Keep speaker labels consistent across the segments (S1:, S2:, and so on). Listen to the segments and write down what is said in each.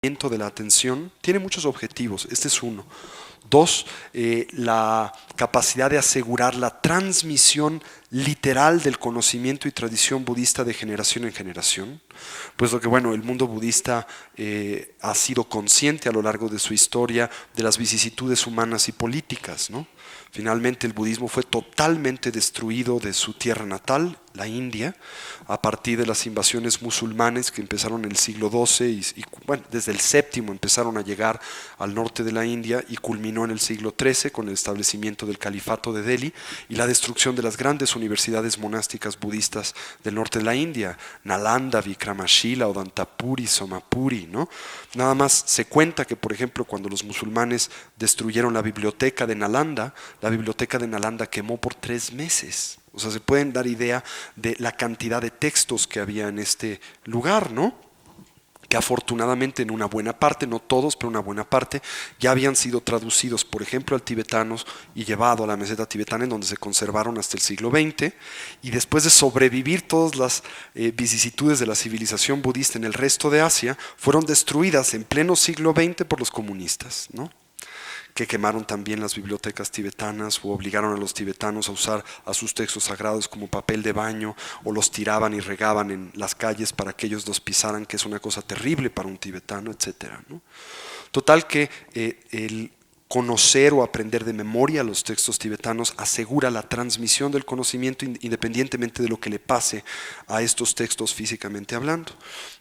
S1: de la atención tiene muchos objetivos. Este es uno. Dos, la capacidad de asegurar la transmisión literal del conocimiento y tradición budista de generación en generación, puesto que bueno, el mundo budista ha sido consciente a lo largo de su historia de las vicisitudes humanas y políticas, ¿no? Finalmente el budismo fue totalmente destruido de su tierra natal, la India, a partir de las invasiones musulmanes que empezaron en el siglo XII y bueno, desde el séptimo empezaron a llegar al norte de la India y culminó en el siglo XIII con el establecimiento del califato de Delhi y la destrucción de las grandes universidades monásticas budistas del norte de la India, Nalanda, Vikramashila, Odantapuri, Somapuri, ¿no? Nada más se cuenta que, por ejemplo, cuando los musulmanes destruyeron la biblioteca de Nalanda quemó por 3 meses. O sea, se pueden dar idea de la cantidad de textos que había en este lugar, ¿no? Que afortunadamente en una buena parte, no todos, pero una buena parte, ya habían sido traducidos, por ejemplo, al tibetano y llevado a la meseta tibetana, en donde se conservaron hasta el siglo XX, y después de sobrevivir todas las vicisitudes de la civilización budista en el resto de Asia, fueron destruidas en pleno siglo XX por los comunistas, ¿no? Que quemaron también las bibliotecas tibetanas o obligaron a los tibetanos a usar a sus textos sagrados como papel de baño o los tiraban y regaban en las calles para que ellos los pisaran, que es una cosa terrible para un tibetano, etcétera, ¿no? Total que el conocer o aprender de memoria los textos tibetanos asegura la transmisión del conocimiento independientemente de lo que le pase a estos textos físicamente hablando.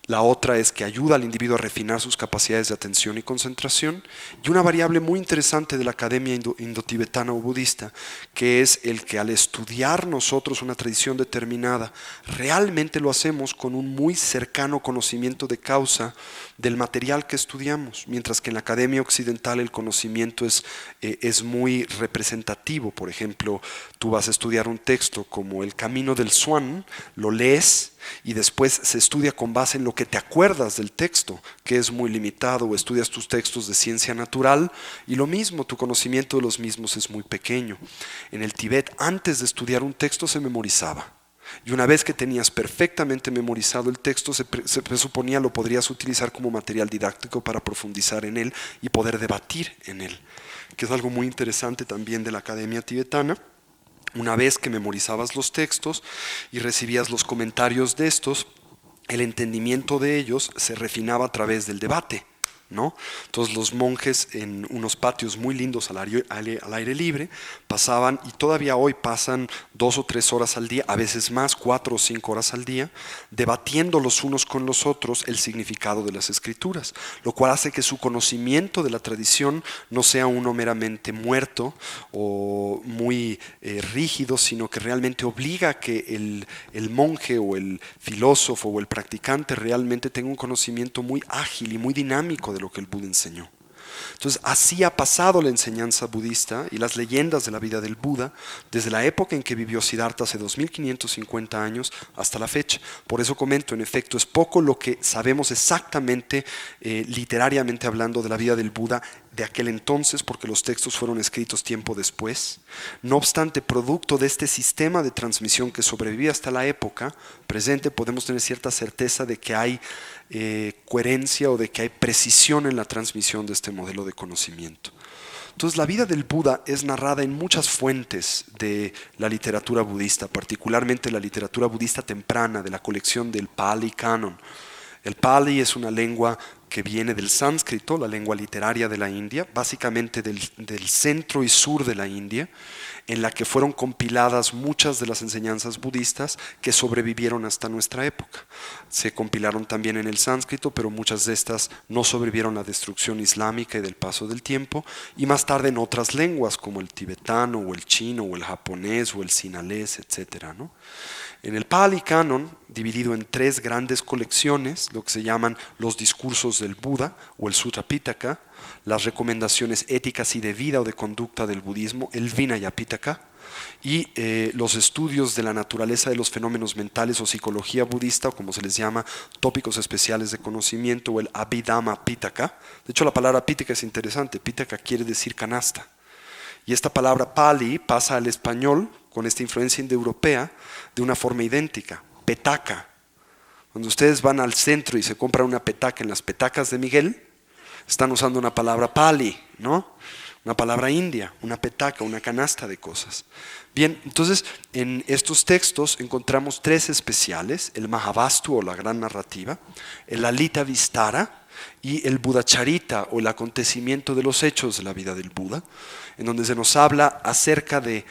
S1: La otra es que ayuda al individuo a refinar sus capacidades de atención y concentración. Y una variable muy interesante de la academia indotibetana o budista, que es el que al estudiar nosotros una tradición determinada, realmente lo hacemos con un muy cercano conocimiento de causa del material que estudiamos, mientras que en la academia occidental el conocimiento es muy representativo. Por ejemplo, tú vas a estudiar un texto como El Camino del Swan, lo lees y después se estudia con base en lo que te acuerdas del texto, que es muy limitado, o estudias tus textos de ciencia natural y lo mismo, tu conocimiento de los mismos es muy pequeño. En el Tíbet, antes de estudiar un texto se memorizaba. Y una vez que tenías perfectamente memorizado el texto, se presuponía lo podrías utilizar como material didáctico para profundizar en él y poder debatir en él, que es algo muy interesante también de la academia tibetana. Una vez que memorizabas los textos y recibías los comentarios de estos, el entendimiento de ellos se refinaba a través del debate, ¿no? Entonces los monjes en unos patios muy lindos al aire libre pasaban, y todavía hoy pasan 2 o 3 horas al día, a veces más, 4 o 5 horas al día, debatiendo los unos con los otros el significado de las escrituras, lo cual hace que su conocimiento de la tradición no sea uno meramente muerto o muy rígido, sino que realmente obliga a que el monje o el filósofo o el practicante realmente tenga un conocimiento muy ágil y muy dinámico de lo que el Buda enseñó. Entonces, así ha pasado la enseñanza budista y las leyendas de la vida del Buda desde la época en que vivió Siddhartha hace 2550 años hasta la fecha. Por eso comento, en efecto, es poco lo que sabemos exactamente, literariamente hablando, de la vida del Buda de aquel entonces, porque los textos fueron escritos tiempo después. No obstante, producto de este sistema de transmisión que sobrevivía hasta la época presente, podemos tener cierta certeza de que hay coherencia o de que hay precisión en la transmisión de este modelo de conocimiento. Entonces, la vida del Buda es narrada en muchas fuentes de la literatura budista, particularmente la literatura budista temprana de la colección del Pali Canon. El Pali es una lengua que viene del sánscrito, la lengua literaria de la India, básicamente del centro y sur de la India, en la que fueron compiladas muchas de las enseñanzas budistas que sobrevivieron hasta nuestra época. Se compilaron también en el sánscrito, pero muchas de estas no sobrevivieron a la destrucción islámica y del paso del tiempo, y más tarde en otras lenguas como el tibetano o el chino o el japonés o el sinalés, etc., ¿no? En el Pali Canon, dividido en 3 grandes colecciones, lo que se llaman los discursos del Buda o el Sutta Pitaka, las recomendaciones éticas y de vida o de conducta del budismo, el Vinaya Pitaka, y los estudios de la naturaleza de los fenómenos mentales o psicología budista, o como se les llama, tópicos especiales de conocimiento, o el Abhidhamma Pitaka. De hecho, la palabra Pitaka es interesante. Pitaka quiere decir canasta. Y esta palabra Pali pasa al español con esta influencia indoeuropea de una forma idéntica, petaca. Cuando ustedes van al centro y se compran una petaca en las petacas de Miguel, Están usando una palabra Pali, ¿no? Una palabra india, una petaca, una canasta de cosas. Bien, entonces en estos textos encontramos tres especiales: el Mahavastu o la gran narrativa, el Lalita Vistara y el Buddhacharita o el acontecimiento de los hechos de la vida del Buda, en donde se nos habla acerca de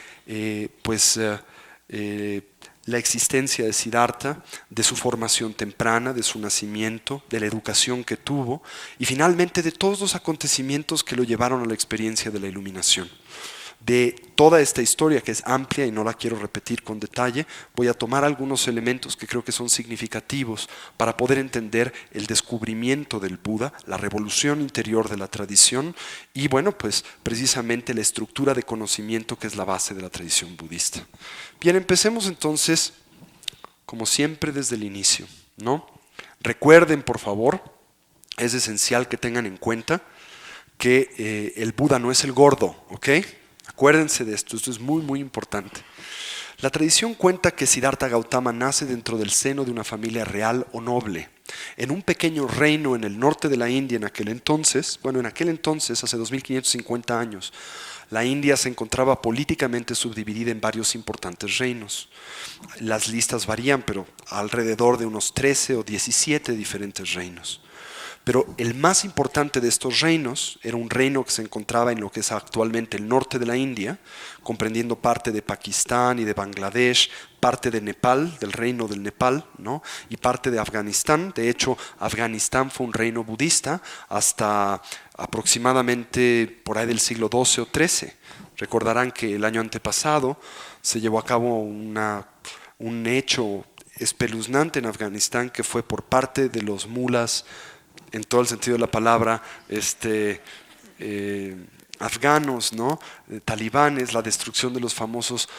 S1: la existencia de Siddhartha, de su formación temprana, de su nacimiento, de la educación que tuvo y finalmente de todos los acontecimientos que lo llevaron a la experiencia de la iluminación. De toda esta historia, que es amplia y no la quiero repetir con detalle, voy a tomar algunos elementos que creo que son significativos para poder entender el descubrimiento del Buda, la revolución interior de la tradición y, bueno, pues precisamente la estructura de conocimiento que es la base de la tradición budista. Bien, empecemos entonces, como siempre, desde el inicio, ¿no? Recuerden, por favor, es esencial que tengan en cuenta que el Buda no es el gordo, ¿ok? Acuérdense de esto es muy muy importante. La tradición cuenta que Siddhartha Gautama nace dentro del seno de una familia real o noble, en un pequeño reino en el norte de la India en aquel entonces, hace 2550 años, la India se encontraba políticamente subdividida en varios importantes reinos. Las listas varían, pero alrededor de unos 13 o 17 diferentes reinos. Pero el más importante de estos reinos era un reino que se encontraba en lo que es actualmente el norte de la India, comprendiendo parte de Pakistán y de Bangladesh, parte de Nepal, del reino del Nepal, ¿no? Y parte de Afganistán. De hecho, Afganistán fue un reino budista hasta aproximadamente por ahí del siglo XII o XIII. Recordarán que el año antepasado se llevó a cabo un hecho espeluznante en Afganistán que fue por parte de los mulas, en todo el sentido de la palabra, afganos, ¿no? Talibanes, la destrucción de los famosos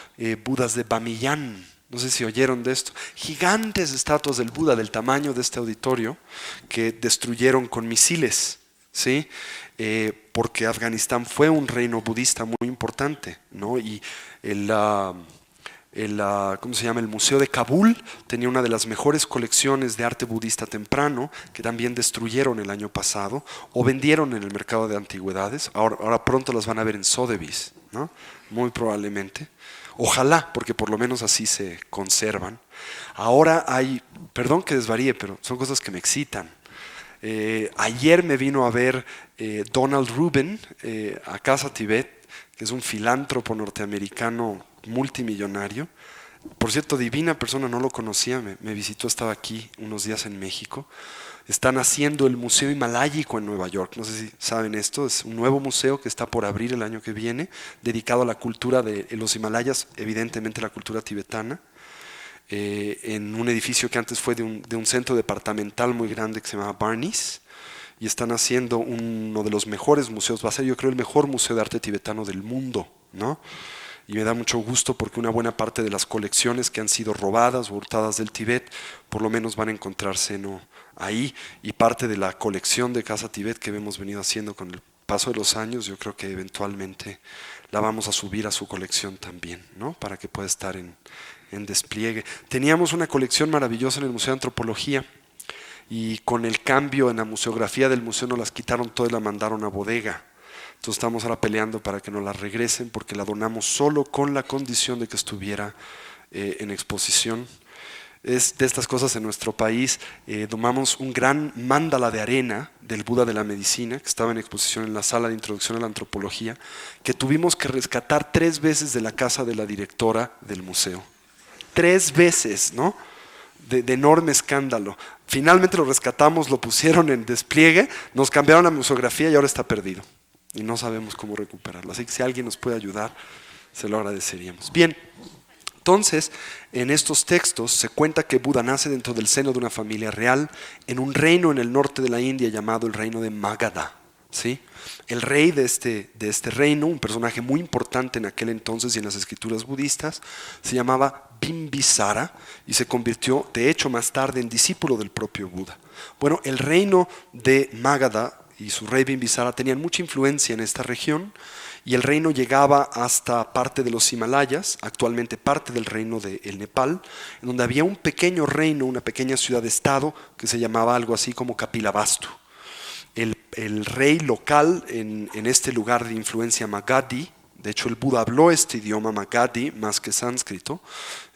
S1: Budas de Bamiyan. No sé si oyeron de esto. Gigantes estatuas del Buda del tamaño de este auditorio que destruyeron con misiles, ¿sí? Porque Afganistán fue un reino budista muy importante, ¿no? Y ¿cómo se llama? El Museo de Kabul tenía una de las mejores colecciones de arte budista temprano que también destruyeron el año pasado o vendieron en el mercado de antigüedades. Ahora pronto las van a ver en Sotheby's, ¿no? Muy probablemente. Ojalá, porque por lo menos así se conservan. Ahora hay, perdón que desvaríe, pero son cosas que me excitan. Ayer me vino a ver Donald Rubin a Casa Tibet, que es un filántropo norteamericano multimillonario. Por cierto, divina persona, no lo conocía, me visitó, estaba aquí unos días en México. Están haciendo el Museo Himaláyico en Nueva York, no sé si saben esto, es un nuevo museo que está por abrir el año que viene, dedicado a la cultura de los Himalayas, evidentemente la cultura tibetana, en un edificio que antes fue de un centro departamental muy grande que se llamaba Barneys, y están haciendo uno de los mejores museos, va a ser yo creo el mejor museo de arte tibetano del mundo, ¿no? Y me da mucho gusto porque una buena parte de las colecciones que han sido robadas o hurtadas del Tíbet, por lo menos van a encontrarse, ¿no?, ahí, y parte de la colección de Casa Tibet que hemos venido haciendo con el paso de los años, yo creo que eventualmente la vamos a subir a su colección también, ¿no?, para que pueda estar en despliegue. Teníamos una colección maravillosa en el Museo de Antropología y con el cambio en la museografía del museo nos las quitaron todas y la mandaron a bodega. Entonces estamos ahora peleando para que nos la regresen porque la donamos solo con la condición de que estuviera en exposición. Es de estas cosas en nuestro país. Domamos un gran mándala de arena del Buda de la Medicina que estaba en exposición en la sala de introducción a la antropología, que tuvimos que rescatar 3 veces de la casa de la directora del museo. 3 veces, ¿no? De enorme escándalo. Finalmente lo rescatamos, lo pusieron en despliegue, nos cambiaron la museografía y ahora está perdido. Y no sabemos cómo recuperarlo. Así que si alguien nos puede ayudar, se lo agradeceríamos. Bien, entonces, en estos textos se cuenta que Buda nace dentro del seno de una familia real en un reino en el norte de la India llamado el reino de Magadha, ¿sí? El rey de este reino, un personaje muy importante en aquel entonces y en las escrituras budistas, se llamaba Bimbisara y se convirtió, de hecho, más tarde en discípulo del propio Buda. Bueno, el reino de Magadha y su rey Bimbisara tenían mucha influencia en esta región y el reino llegaba hasta parte de los Himalayas, actualmente parte del reino del Nepal, en donde había un pequeño reino, una pequeña ciudad-estado que se llamaba algo así como Kapilavastu. El el rey local en este lugar de influencia Magadhi. De hecho, el Buda habló este idioma Magadhi más que sánscrito.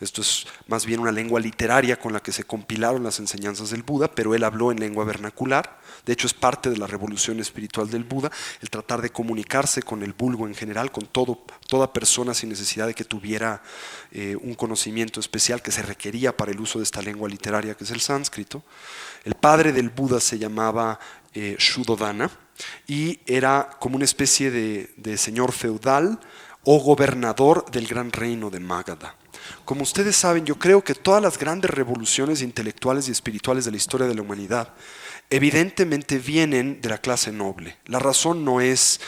S1: Esto es más bien una lengua literaria con la que se compilaron las enseñanzas del Buda, pero él habló en lengua vernacular. De hecho, es parte de la revolución espiritual del Buda, el tratar de comunicarse con el vulgo en general, con toda persona sin necesidad de que tuviera un conocimiento especial que se requería para el uso de esta lengua literaria que es el sánscrito. El padre del Buda se llamaba Shuddhodana y era como una especie de señor feudal o gobernador del gran reino de Magadha. Como ustedes saben, yo creo que todas las grandes revoluciones intelectuales y espirituales de la historia de la humanidad evidentemente vienen de la clase noble. La razón no es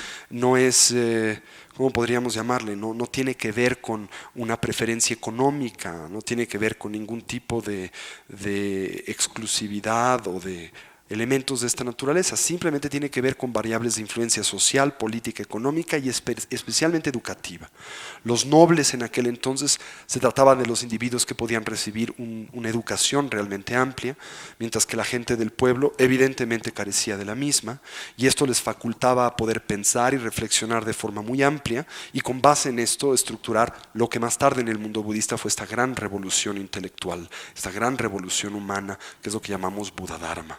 S1: ¿cómo podríamos llamarle? No tiene que ver con una preferencia económica, no tiene que ver con ningún tipo de exclusividad o de elementos de esta naturaleza, simplemente tiene que ver con variables de influencia social, política, económica y especialmente educativa. Los nobles en aquel entonces se trataba de los individuos que podían recibir una educación realmente amplia, mientras que la gente del pueblo evidentemente carecía de la misma, y esto les facultaba a poder pensar y reflexionar de forma muy amplia, y con base en esto estructurar lo que más tarde en el mundo budista fue esta gran revolución intelectual, esta gran revolución humana, que es lo que llamamos Buddha Dharma.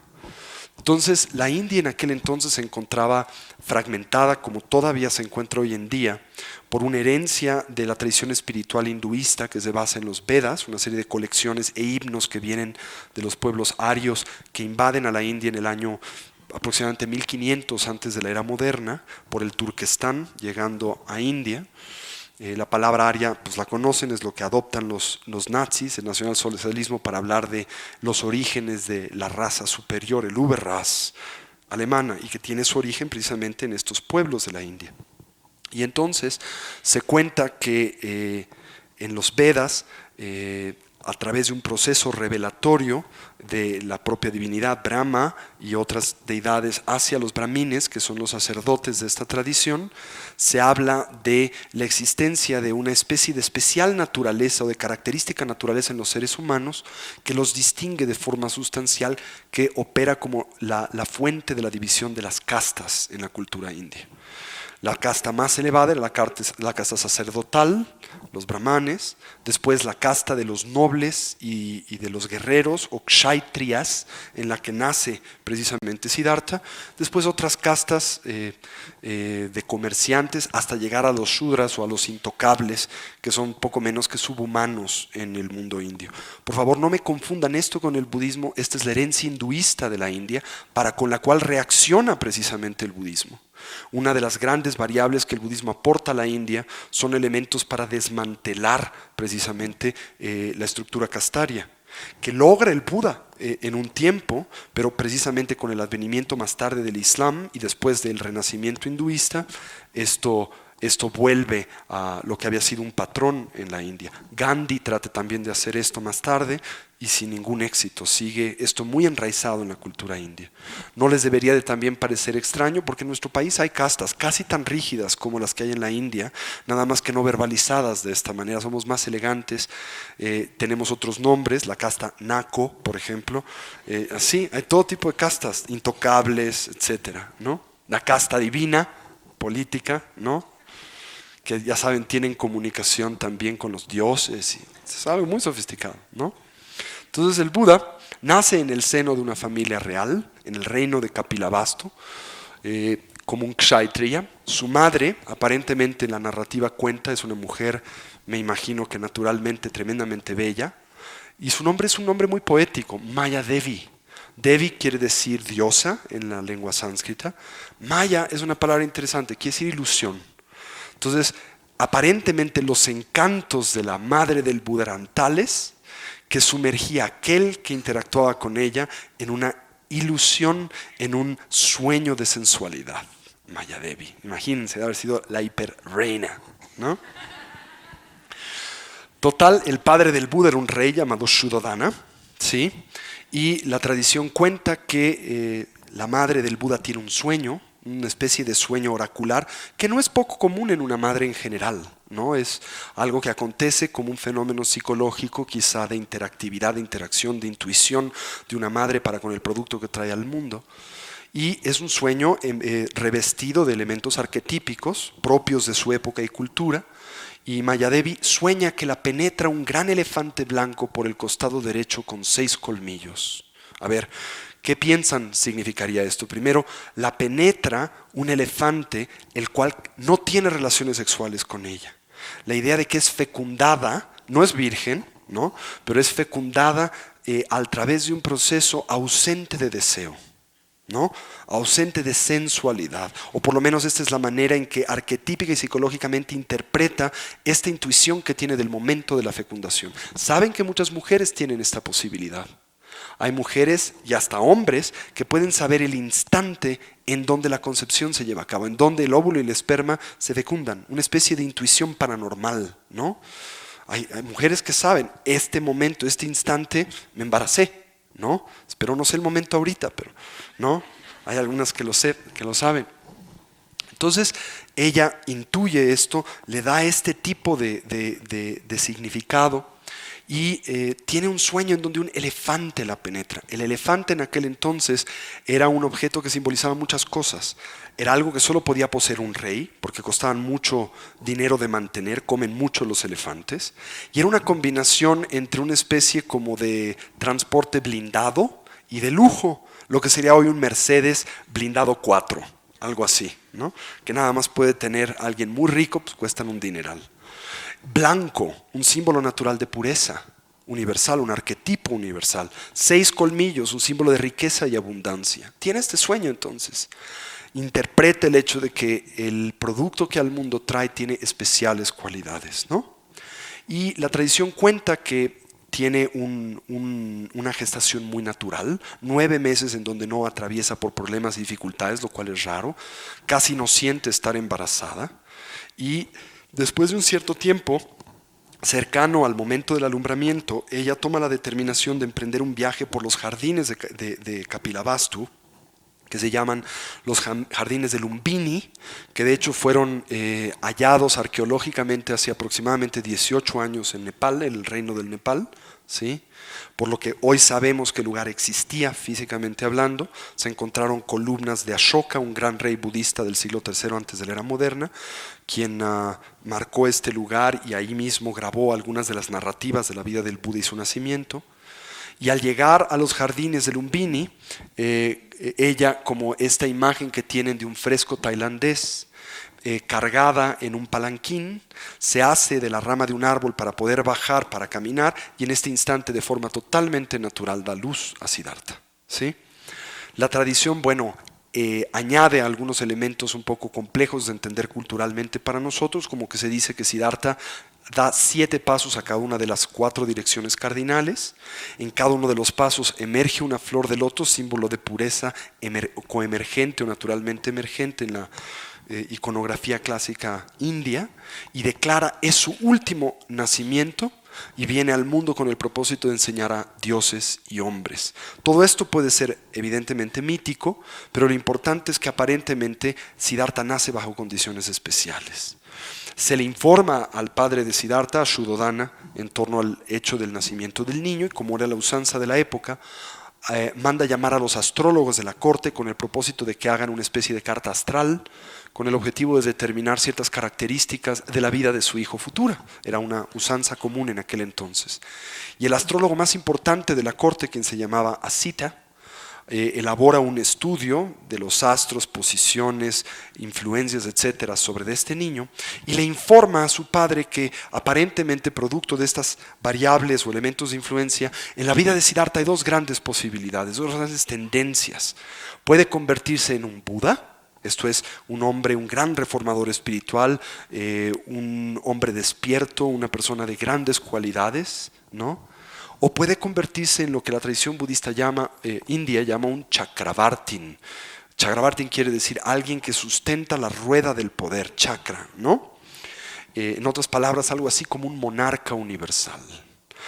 S1: Entonces, la India en aquel entonces se encontraba fragmentada, como todavía se encuentra hoy en día, por una herencia de la tradición espiritual hinduista que se basa en los Vedas, una serie de colecciones e himnos que vienen de los pueblos arios que invaden a la India en el año aproximadamente 1500 antes de la era moderna, por el Turquestán, llegando a India. La palabra aria, pues la conocen, es lo que adoptan los nazis, el nacionalsocialismo, para hablar de los orígenes de la raza superior, el Überrasse alemana, y que tiene su origen precisamente en estos pueblos de la India. Y entonces se cuenta que en los Vedas, a través de un proceso revelatorio de la propia divinidad Brahma y otras deidades hacia los brahmines, que son los sacerdotes de esta tradición, se habla de la existencia de una especie de especial naturaleza o de característica naturaleza en los seres humanos que los distingue de forma sustancial, que opera como la fuente de la división de las castas en la cultura india. La casta más elevada era la casta sacerdotal, los brahmanes, después la casta de los nobles y de los guerreros o kshatriyas, en la que nace precisamente Siddhartha, después otras castas de comerciantes hasta llegar a los shudras o a los intocables, que son poco menos que subhumanos en el mundo indio. Por favor, no me confundan esto con el budismo. Esta es la herencia hinduista de la India, con la cual reacciona precisamente el budismo. Una de las grandes variables que el budismo aporta a la India son elementos para desmantelar precisamente la estructura castaria, que logra el Buda en un tiempo, pero precisamente con el advenimiento más tarde del Islam y después del renacimiento hinduista, esto vuelve a lo que había sido un patrón en la India. Gandhi trata también de hacer esto más tarde y sin ningún éxito. Sigue esto muy enraizado en la cultura india. No les debería de también parecer extraño, porque en nuestro país hay castas casi tan rígidas como las que hay en la India, nada más que no verbalizadas de esta manera. Somos más elegantes, tenemos otros nombres, la casta Nako, por ejemplo. Así, hay todo tipo de castas, intocables, etcétera, ¿no? La casta divina, política, ¿no? Que ya saben, tienen comunicación también con los dioses, y es algo muy sofisticado, ¿no? Entonces el Buda nace en el seno de una familia real, en el reino de Kapilavastu, como un kshatriya. Su madre, aparentemente la narrativa cuenta, es una mujer, me imagino que naturalmente tremendamente bella, y su nombre es un nombre muy poético, Maya Devi. Devi quiere decir diosa en la lengua sánscrita. Maya es una palabra interesante, quiere decir ilusión. Entonces, aparentemente los encantos de la madre del Buda eran tales que sumergía a aquel que interactuaba con ella en una ilusión, en un sueño de sensualidad. Maya Devi, imagínense, debe haber sido la hiperreina, ¿no? Total, el padre del Buda era un rey llamado Shuddhodana, ¿sí? Y la tradición cuenta que la madre del Buda tiene un sueño, una especie de sueño oracular, que no es poco común en una madre en general, ¿no? Es algo que acontece como un fenómeno psicológico, quizá de interactividad, de interacción, de intuición de una madre para con el producto que trae al mundo. Y es un sueño revestido de elementos arquetípicos propios de su época y cultura. Y Mayadevi sueña que la penetra un gran elefante blanco por el costado derecho con 6 colmillos. A ver, ¿qué piensan significaría esto? Primero, la penetra un elefante el cual no tiene relaciones sexuales con ella. La idea de que es fecundada, no es virgen, ¿no? Pero es fecundada a través de un proceso ausente de deseo, ¿no? Ausente de sensualidad, o por lo menos esta es la manera en que arquetípica y psicológicamente interpreta esta intuición que tiene del momento de la fecundación. Saben que muchas mujeres tienen esta posibilidad. Hay mujeres y hasta hombres que pueden saber el instante en donde la concepción se lleva a cabo, en donde el óvulo y el esperma se fecundan, una especie de intuición paranormal, ¿no? Hay mujeres que saben, este momento, este instante, me embaracé, ¿no? Espero no sé el momento ahorita, pero ¿no? Hay algunas que lo saben. Entonces, ella intuye esto, le da este tipo de significado y tiene un sueño en donde un elefante la penetra. El elefante en aquel entonces era un objeto que simbolizaba muchas cosas. Era algo que solo podía poseer un rey, porque costaban mucho dinero de mantener, comen mucho los elefantes. Y era una combinación entre una especie como de transporte blindado y de lujo, lo que sería hoy un Mercedes blindado 4, algo así, ¿no? Que nada más puede tener alguien muy rico, pues cuestan un dineral. Blanco, un símbolo natural de pureza universal, un arquetipo universal. 6 colmillos, un símbolo de riqueza y abundancia. Tiene este sueño entonces. Interpreta el hecho de que el producto que al mundo trae tiene especiales cualidades, ¿no? Y la tradición cuenta que tiene una gestación muy natural, 9 meses en donde no atraviesa por problemas y dificultades, lo cual es raro, casi no siente estar embarazada, y después de un cierto tiempo, cercano al momento del alumbramiento, ella toma la determinación de emprender un viaje por los jardines de Kapilavastu, que se llaman los jardines de Lumbini, que de hecho fueron hallados arqueológicamente hace aproximadamente 18 años en Nepal, en el reino del Nepal, ¿sí? Por lo que hoy sabemos que el lugar existía físicamente hablando. Se encontraron columnas de Ashoka, un gran rey budista del siglo III antes de la era moderna, quien marcó este lugar y ahí mismo grabó algunas de las narrativas de la vida del Buda y su nacimiento. Y al llegar a los jardines de Lumbini, ella, como esta imagen que tienen de un fresco tailandés, cargada en un palanquín, se hace de la rama de un árbol para poder bajar, para caminar, y en este instante de forma totalmente natural da luz a Siddhartha, ¿sí? La tradición, bueno, añade algunos elementos un poco complejos de entender culturalmente para nosotros, como que se dice que Siddhartha da 7 pasos a cada una de las 4 direcciones cardinales. En cada uno de los pasos emerge una flor de loto, símbolo de pureza coemergente o naturalmente emergente en la iconografía clásica india, y declara es su último nacimiento y viene al mundo con el propósito de enseñar a dioses y hombres. Todo esto puede ser evidentemente mítico, pero lo importante es que aparentemente Siddhartha nace bajo condiciones especiales. Se le informa al padre de Siddhartha, a Shuddhodana, en torno al hecho del nacimiento del niño, y como era la usanza de la época, manda llamar a los astrólogos de la corte con el propósito de que hagan una especie de carta astral, con el objetivo de determinar ciertas características de la vida de su hijo futura. Era una usanza común en aquel entonces. Y el astrólogo más importante de la corte, quien se llamaba Asita, elabora un estudio de los astros, posiciones, influencias, etcétera, sobre este niño, y le informa a su padre que aparentemente producto de estas variables o elementos de influencia, en la vida de Siddhartha hay 2 grandes posibilidades, 2 grandes tendencias. Puede convertirse en un Buda, esto es, un hombre, un gran reformador espiritual, un hombre despierto, una persona de grandes cualidades, ¿no? O puede convertirse en lo que la tradición budista india llama un chakravartin. Chakravartin quiere decir alguien que sustenta la rueda del poder, chakra, ¿no? En otras palabras, algo así como un monarca universal.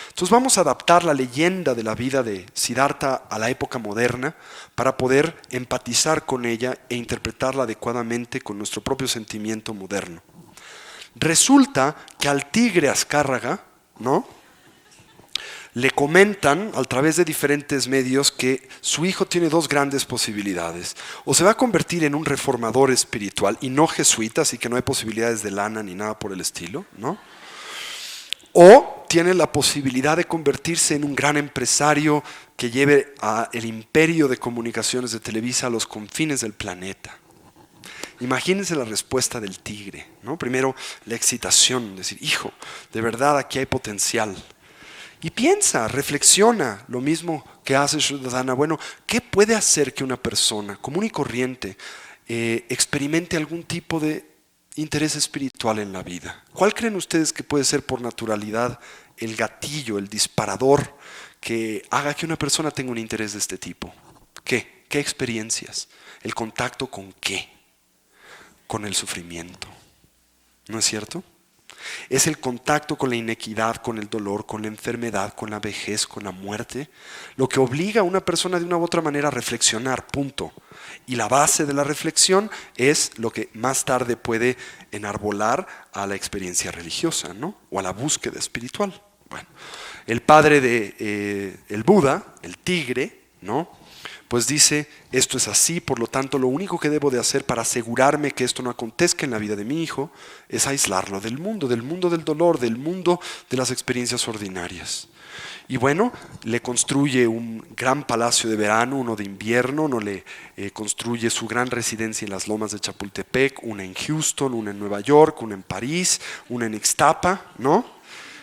S1: Entonces vamos a adaptar la leyenda de la vida de Siddhartha a la época moderna para poder empatizar con ella e interpretarla adecuadamente con nuestro propio sentimiento moderno. Resulta que al tigre Azcárraga, ¿no?, le comentan a través de diferentes medios que su hijo tiene dos grandes posibilidades. O se va a convertir en un reformador espiritual y no jesuita, así que no hay posibilidades de lana ni nada por el estilo, ¿no? O tiene la posibilidad de convertirse en un gran empresario que lleve el imperio de comunicaciones de Televisa a los confines del planeta. Imagínense la respuesta del tigre, ¿no? Primero, la excitación, decir, hijo, de verdad aquí hay potencial. Y piensa, reflexiona, lo mismo que hace Shuddhadana. Bueno, ¿qué puede hacer que una persona común y corriente experimente algún tipo de interés espiritual en la vida? ¿Cuál creen ustedes que puede ser por naturalidad el gatillo, el disparador que haga que una persona tenga un interés de este tipo? ¿Qué? ¿Qué experiencias? ¿El contacto con qué? Con el sufrimiento. ¿No es cierto? Es el contacto con la inequidad, con el dolor, con la enfermedad, con la vejez, con la muerte, lo que obliga a una persona de una u otra manera a reflexionar, punto. Y la base de la reflexión es lo que más tarde puede enarbolar a la experiencia religiosa, ¿no? O a la búsqueda espiritual. Bueno, el padre de el Buda, el tigre, ¿no? Pues dice, esto es así, por lo tanto lo único que debo de hacer para asegurarme que esto no acontezca en la vida de mi hijo es aislarlo del mundo del dolor, del mundo de las experiencias ordinarias. Y bueno, le construye un gran palacio de verano, uno de invierno, no le construye su gran residencia en las lomas de Chapultepec, una en Houston, una en Nueva York, una en París, una en Ixtapa, ¿no?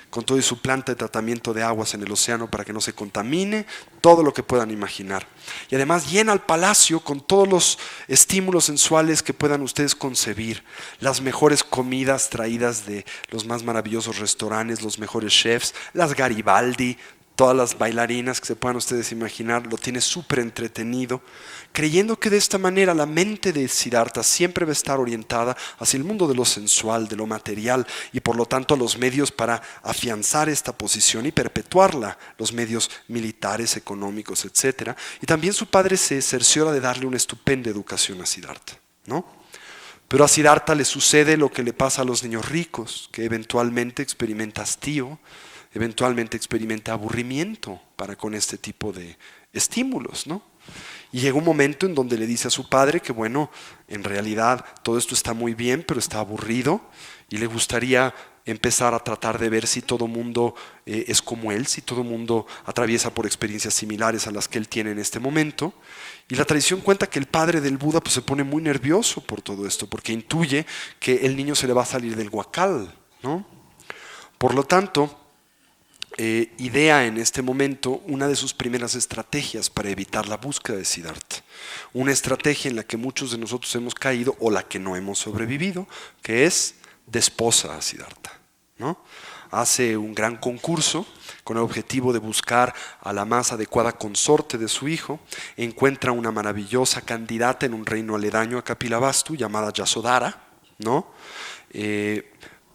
S1: Con todo y su planta de tratamiento de aguas en el océano para que no se contamine, todo lo que puedan imaginar. Y además llena el palacio con todos los estímulos sensuales que puedan ustedes concebir, las mejores comidas traídas de los más maravillosos restaurantes, los mejores chefs, las Garibaldi, todas las bailarinas que se puedan ustedes imaginar, lo tiene súper entretenido, creyendo que de esta manera la mente de Siddhartha siempre va a estar orientada hacia el mundo de lo sensual, de lo material, y por lo tanto a los medios para afianzar esta posición y perpetuarla, los medios militares, económicos, etc. Y también su padre se cerciora de darle una estupenda educación a Siddhartha, ¿no? Pero a Siddhartha le sucede lo que le pasa a los niños ricos, que eventualmente experimenta hastío, eventualmente experimenta aburrimiento para con este tipo de estímulos, ¿no? Y llega un momento en donde le dice a su padre que bueno, en realidad todo esto está muy bien, pero está aburrido y le gustaría empezar a tratar de ver si todo mundo es como él, si todo mundo atraviesa por experiencias similares a las que él tiene en este momento. Y la tradición cuenta que el padre del Buda pues, se pone muy nervioso por todo esto, porque intuye que el niño se le va a salir del huacal, ¿no? Por lo tanto, idea en este momento una de sus primeras estrategias para evitar la búsqueda de Siddhartha. Una estrategia en la que muchos de nosotros hemos caído o la que no hemos sobrevivido, que es desposa a Siddhartha, ¿no? Hace un gran concurso con el objetivo de buscar a la más adecuada consorte de su hijo, encuentra una maravillosa candidata en un reino aledaño a Kapilavastu llamada Yasodhara, ¿no?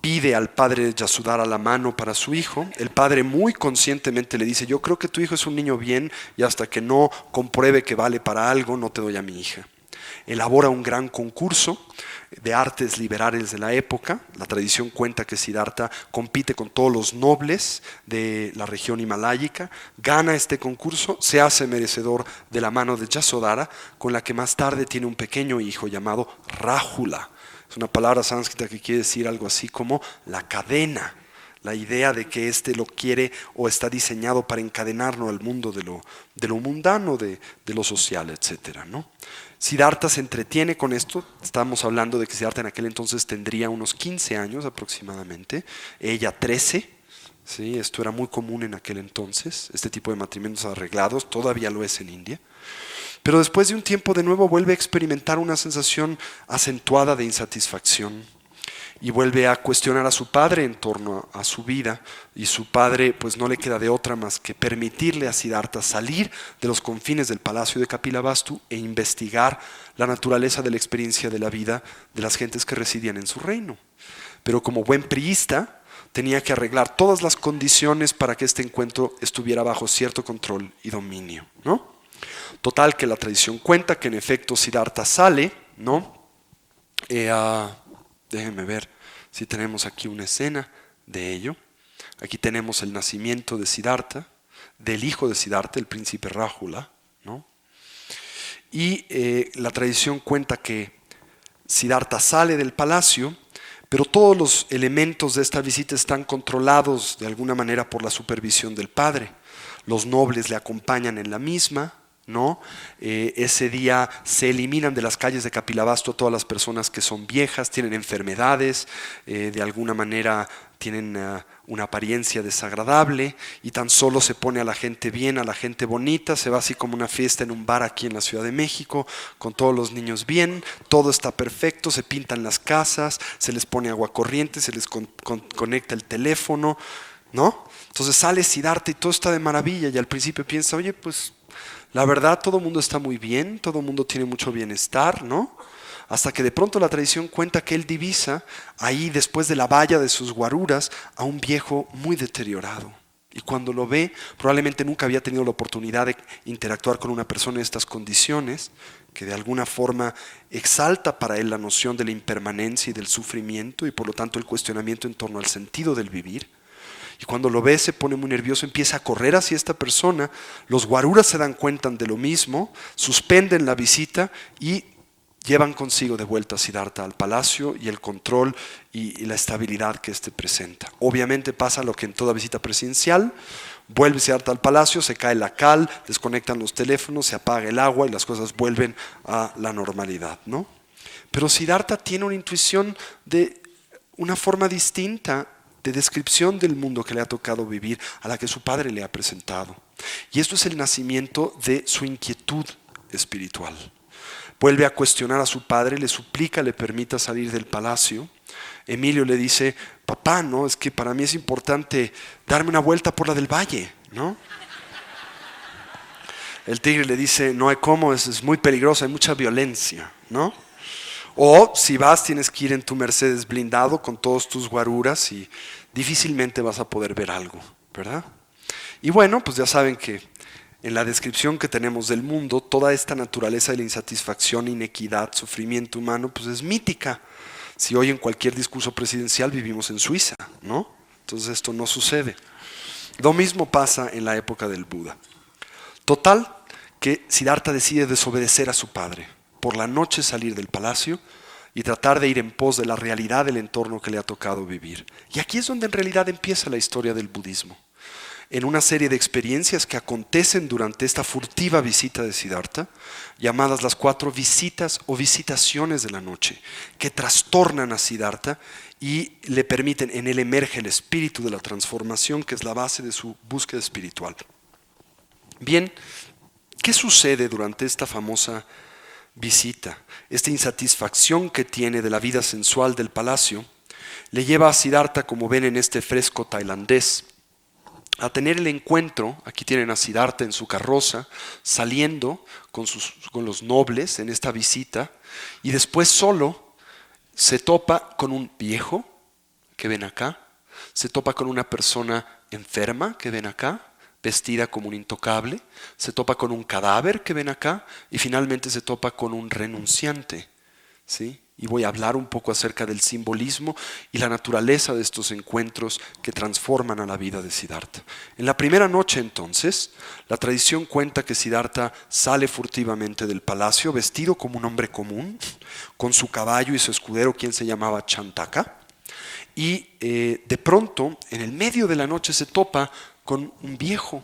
S1: Pide al padre de Yasodhara la mano para su hijo. El padre muy conscientemente le dice, yo creo que tu hijo es un niño bien y hasta que no compruebe que vale para algo, no te doy a mi hija. Elabora un gran concurso de artes liberales de la época. La tradición cuenta que Siddhartha compite con todos los nobles de la región himaláyica, gana este concurso, se hace merecedor de la mano de Yasodhara, con la que más tarde tiene un pequeño hijo llamado Rájula. Es una palabra sánscrita que quiere decir algo así como la cadena. La idea de que éste lo quiere o está diseñado para encadenarlo al mundo de lo mundano, de lo social, etc., ¿no? Siddhartha se entretiene con esto. Estamos hablando de que Siddhartha en aquel entonces tendría unos 15 años aproximadamente, ella 13. ¿Sí? Esto era muy común en aquel entonces, este tipo de matrimonios arreglados, todavía lo es en India. Pero después de un tiempo de nuevo vuelve a experimentar una sensación acentuada de insatisfacción y vuelve a cuestionar a su padre en torno a su vida, y su padre pues no le queda de otra más que permitirle a Siddhartha salir de los confines del palacio de Kapilavastu e investigar la naturaleza de la experiencia de la vida de las gentes que residían en su reino. Pero como buen priista tenía que arreglar todas las condiciones para que este encuentro estuviera bajo cierto control y dominio, ¿no? Total que la tradición cuenta que en efecto Siddhartha sale, ¿no? Déjenme ver si tenemos aquí una escena de ello. Aquí tenemos el nacimiento de Siddhartha. del hijo de Siddhartha, el príncipe Ráhula, ¿no? Y la tradición cuenta que Siddhartha sale del palacio, pero todos los elementos de esta visita están controlados de alguna manera por la supervisión del padre. Los nobles le acompañan en la misma, ¿no? Ese día se eliminan de las calles de Kapilavastu todas las personas que son viejas, tienen enfermedades, de alguna manera tienen una apariencia desagradable, y tan solo se pone a la gente bien, a la gente bonita. Se va así como una fiesta en un bar aquí en la Ciudad de México, con todos los niños bien, todo está perfecto, se pintan las casas, se les pone agua corriente, se les conecta el teléfono, ¿no? Entonces sale Siddhartha y todo está de maravilla, y al principio piensa, oye, pues la verdad todo el mundo está muy bien, todo el mundo tiene mucho bienestar, ¿no? Hasta que de pronto la tradición cuenta que él divisa ahí, después de la valla de sus guaruras, a un viejo muy deteriorado. Y cuando lo ve, probablemente nunca había tenido la oportunidad de interactuar con una persona en estas condiciones, que de alguna forma exalta para él la noción de la impermanencia y del sufrimiento, y por lo tanto el cuestionamiento en torno al sentido del vivir. Y cuando lo ve se pone muy nervioso, empieza a correr hacia esta persona. Los guaruras se dan cuenta de lo mismo, suspenden la visita y llevan consigo de vuelta a Siddhartha al palacio y el control y la estabilidad que éste presenta. Obviamente pasa lo que en toda visita presidencial: vuelve Siddhartha al palacio, se cae la cal, desconectan los teléfonos, se apaga el agua y las cosas vuelven a la normalidad, ¿no? Pero Siddhartha tiene una intuición de una forma distinta de descripción del mundo que le ha tocado vivir, a la que su padre le ha presentado. Y esto es el nacimiento de su inquietud espiritual. Vuelve a cuestionar a su padre, le suplica le permita salir del palacio. Emilio le dice: papá, no, es que para mí es importante darme una vuelta por la del valle, ¿no? El tigre le dice: no hay cómo, es muy peligroso, hay mucha violencia, ¿no? O si vas, tienes que ir en tu Mercedes blindado con todos tus guaruras y difícilmente vas a poder ver algo, ¿verdad? Y bueno, pues ya saben que en la descripción que tenemos del mundo, toda esta naturaleza de la insatisfacción, inequidad, sufrimiento humano, pues es mítica. Si hoy en cualquier discurso presidencial vivimos en Suiza, ¿no? Entonces esto no sucede. Lo mismo pasa en la época del Buda. Total, que Siddhartha decide desobedecer a su padre, por la noche salir del palacio y tratar de ir en pos de la realidad del entorno que le ha tocado vivir. Y aquí es donde en realidad empieza la historia del budismo. En una serie de experiencias que acontecen durante esta furtiva visita de Siddhartha, llamadas las 4 visitas o visitaciones de la noche, que trastornan a Siddhartha y le permiten, en él emerge el espíritu de la transformación, que es la base de su búsqueda espiritual. Bien, ¿qué sucede durante esta famosa visita? Esta insatisfacción que tiene de la vida sensual del palacio le lleva a Siddhartha, como ven en este fresco tailandés, a tener el encuentro. Aquí tienen a Siddhartha en su carroza, saliendo con los nobles en esta visita, y después solo se topa con un viejo, que ven acá, se topa con una persona enferma, que ven acá, vestida como un intocable, se topa con un cadáver, que ven acá, y finalmente se topa con un renunciante, ¿sí? Y voy a hablar un poco acerca del simbolismo y la naturaleza de estos encuentros que transforman a la vida de Siddhartha. En la primera noche, entonces, la tradición cuenta que Siddhartha sale furtivamente del palacio, vestido como un hombre común, con su caballo y su escudero, quien se llamaba Chantaka, y de pronto, en el medio de la noche, se topa con un viejo.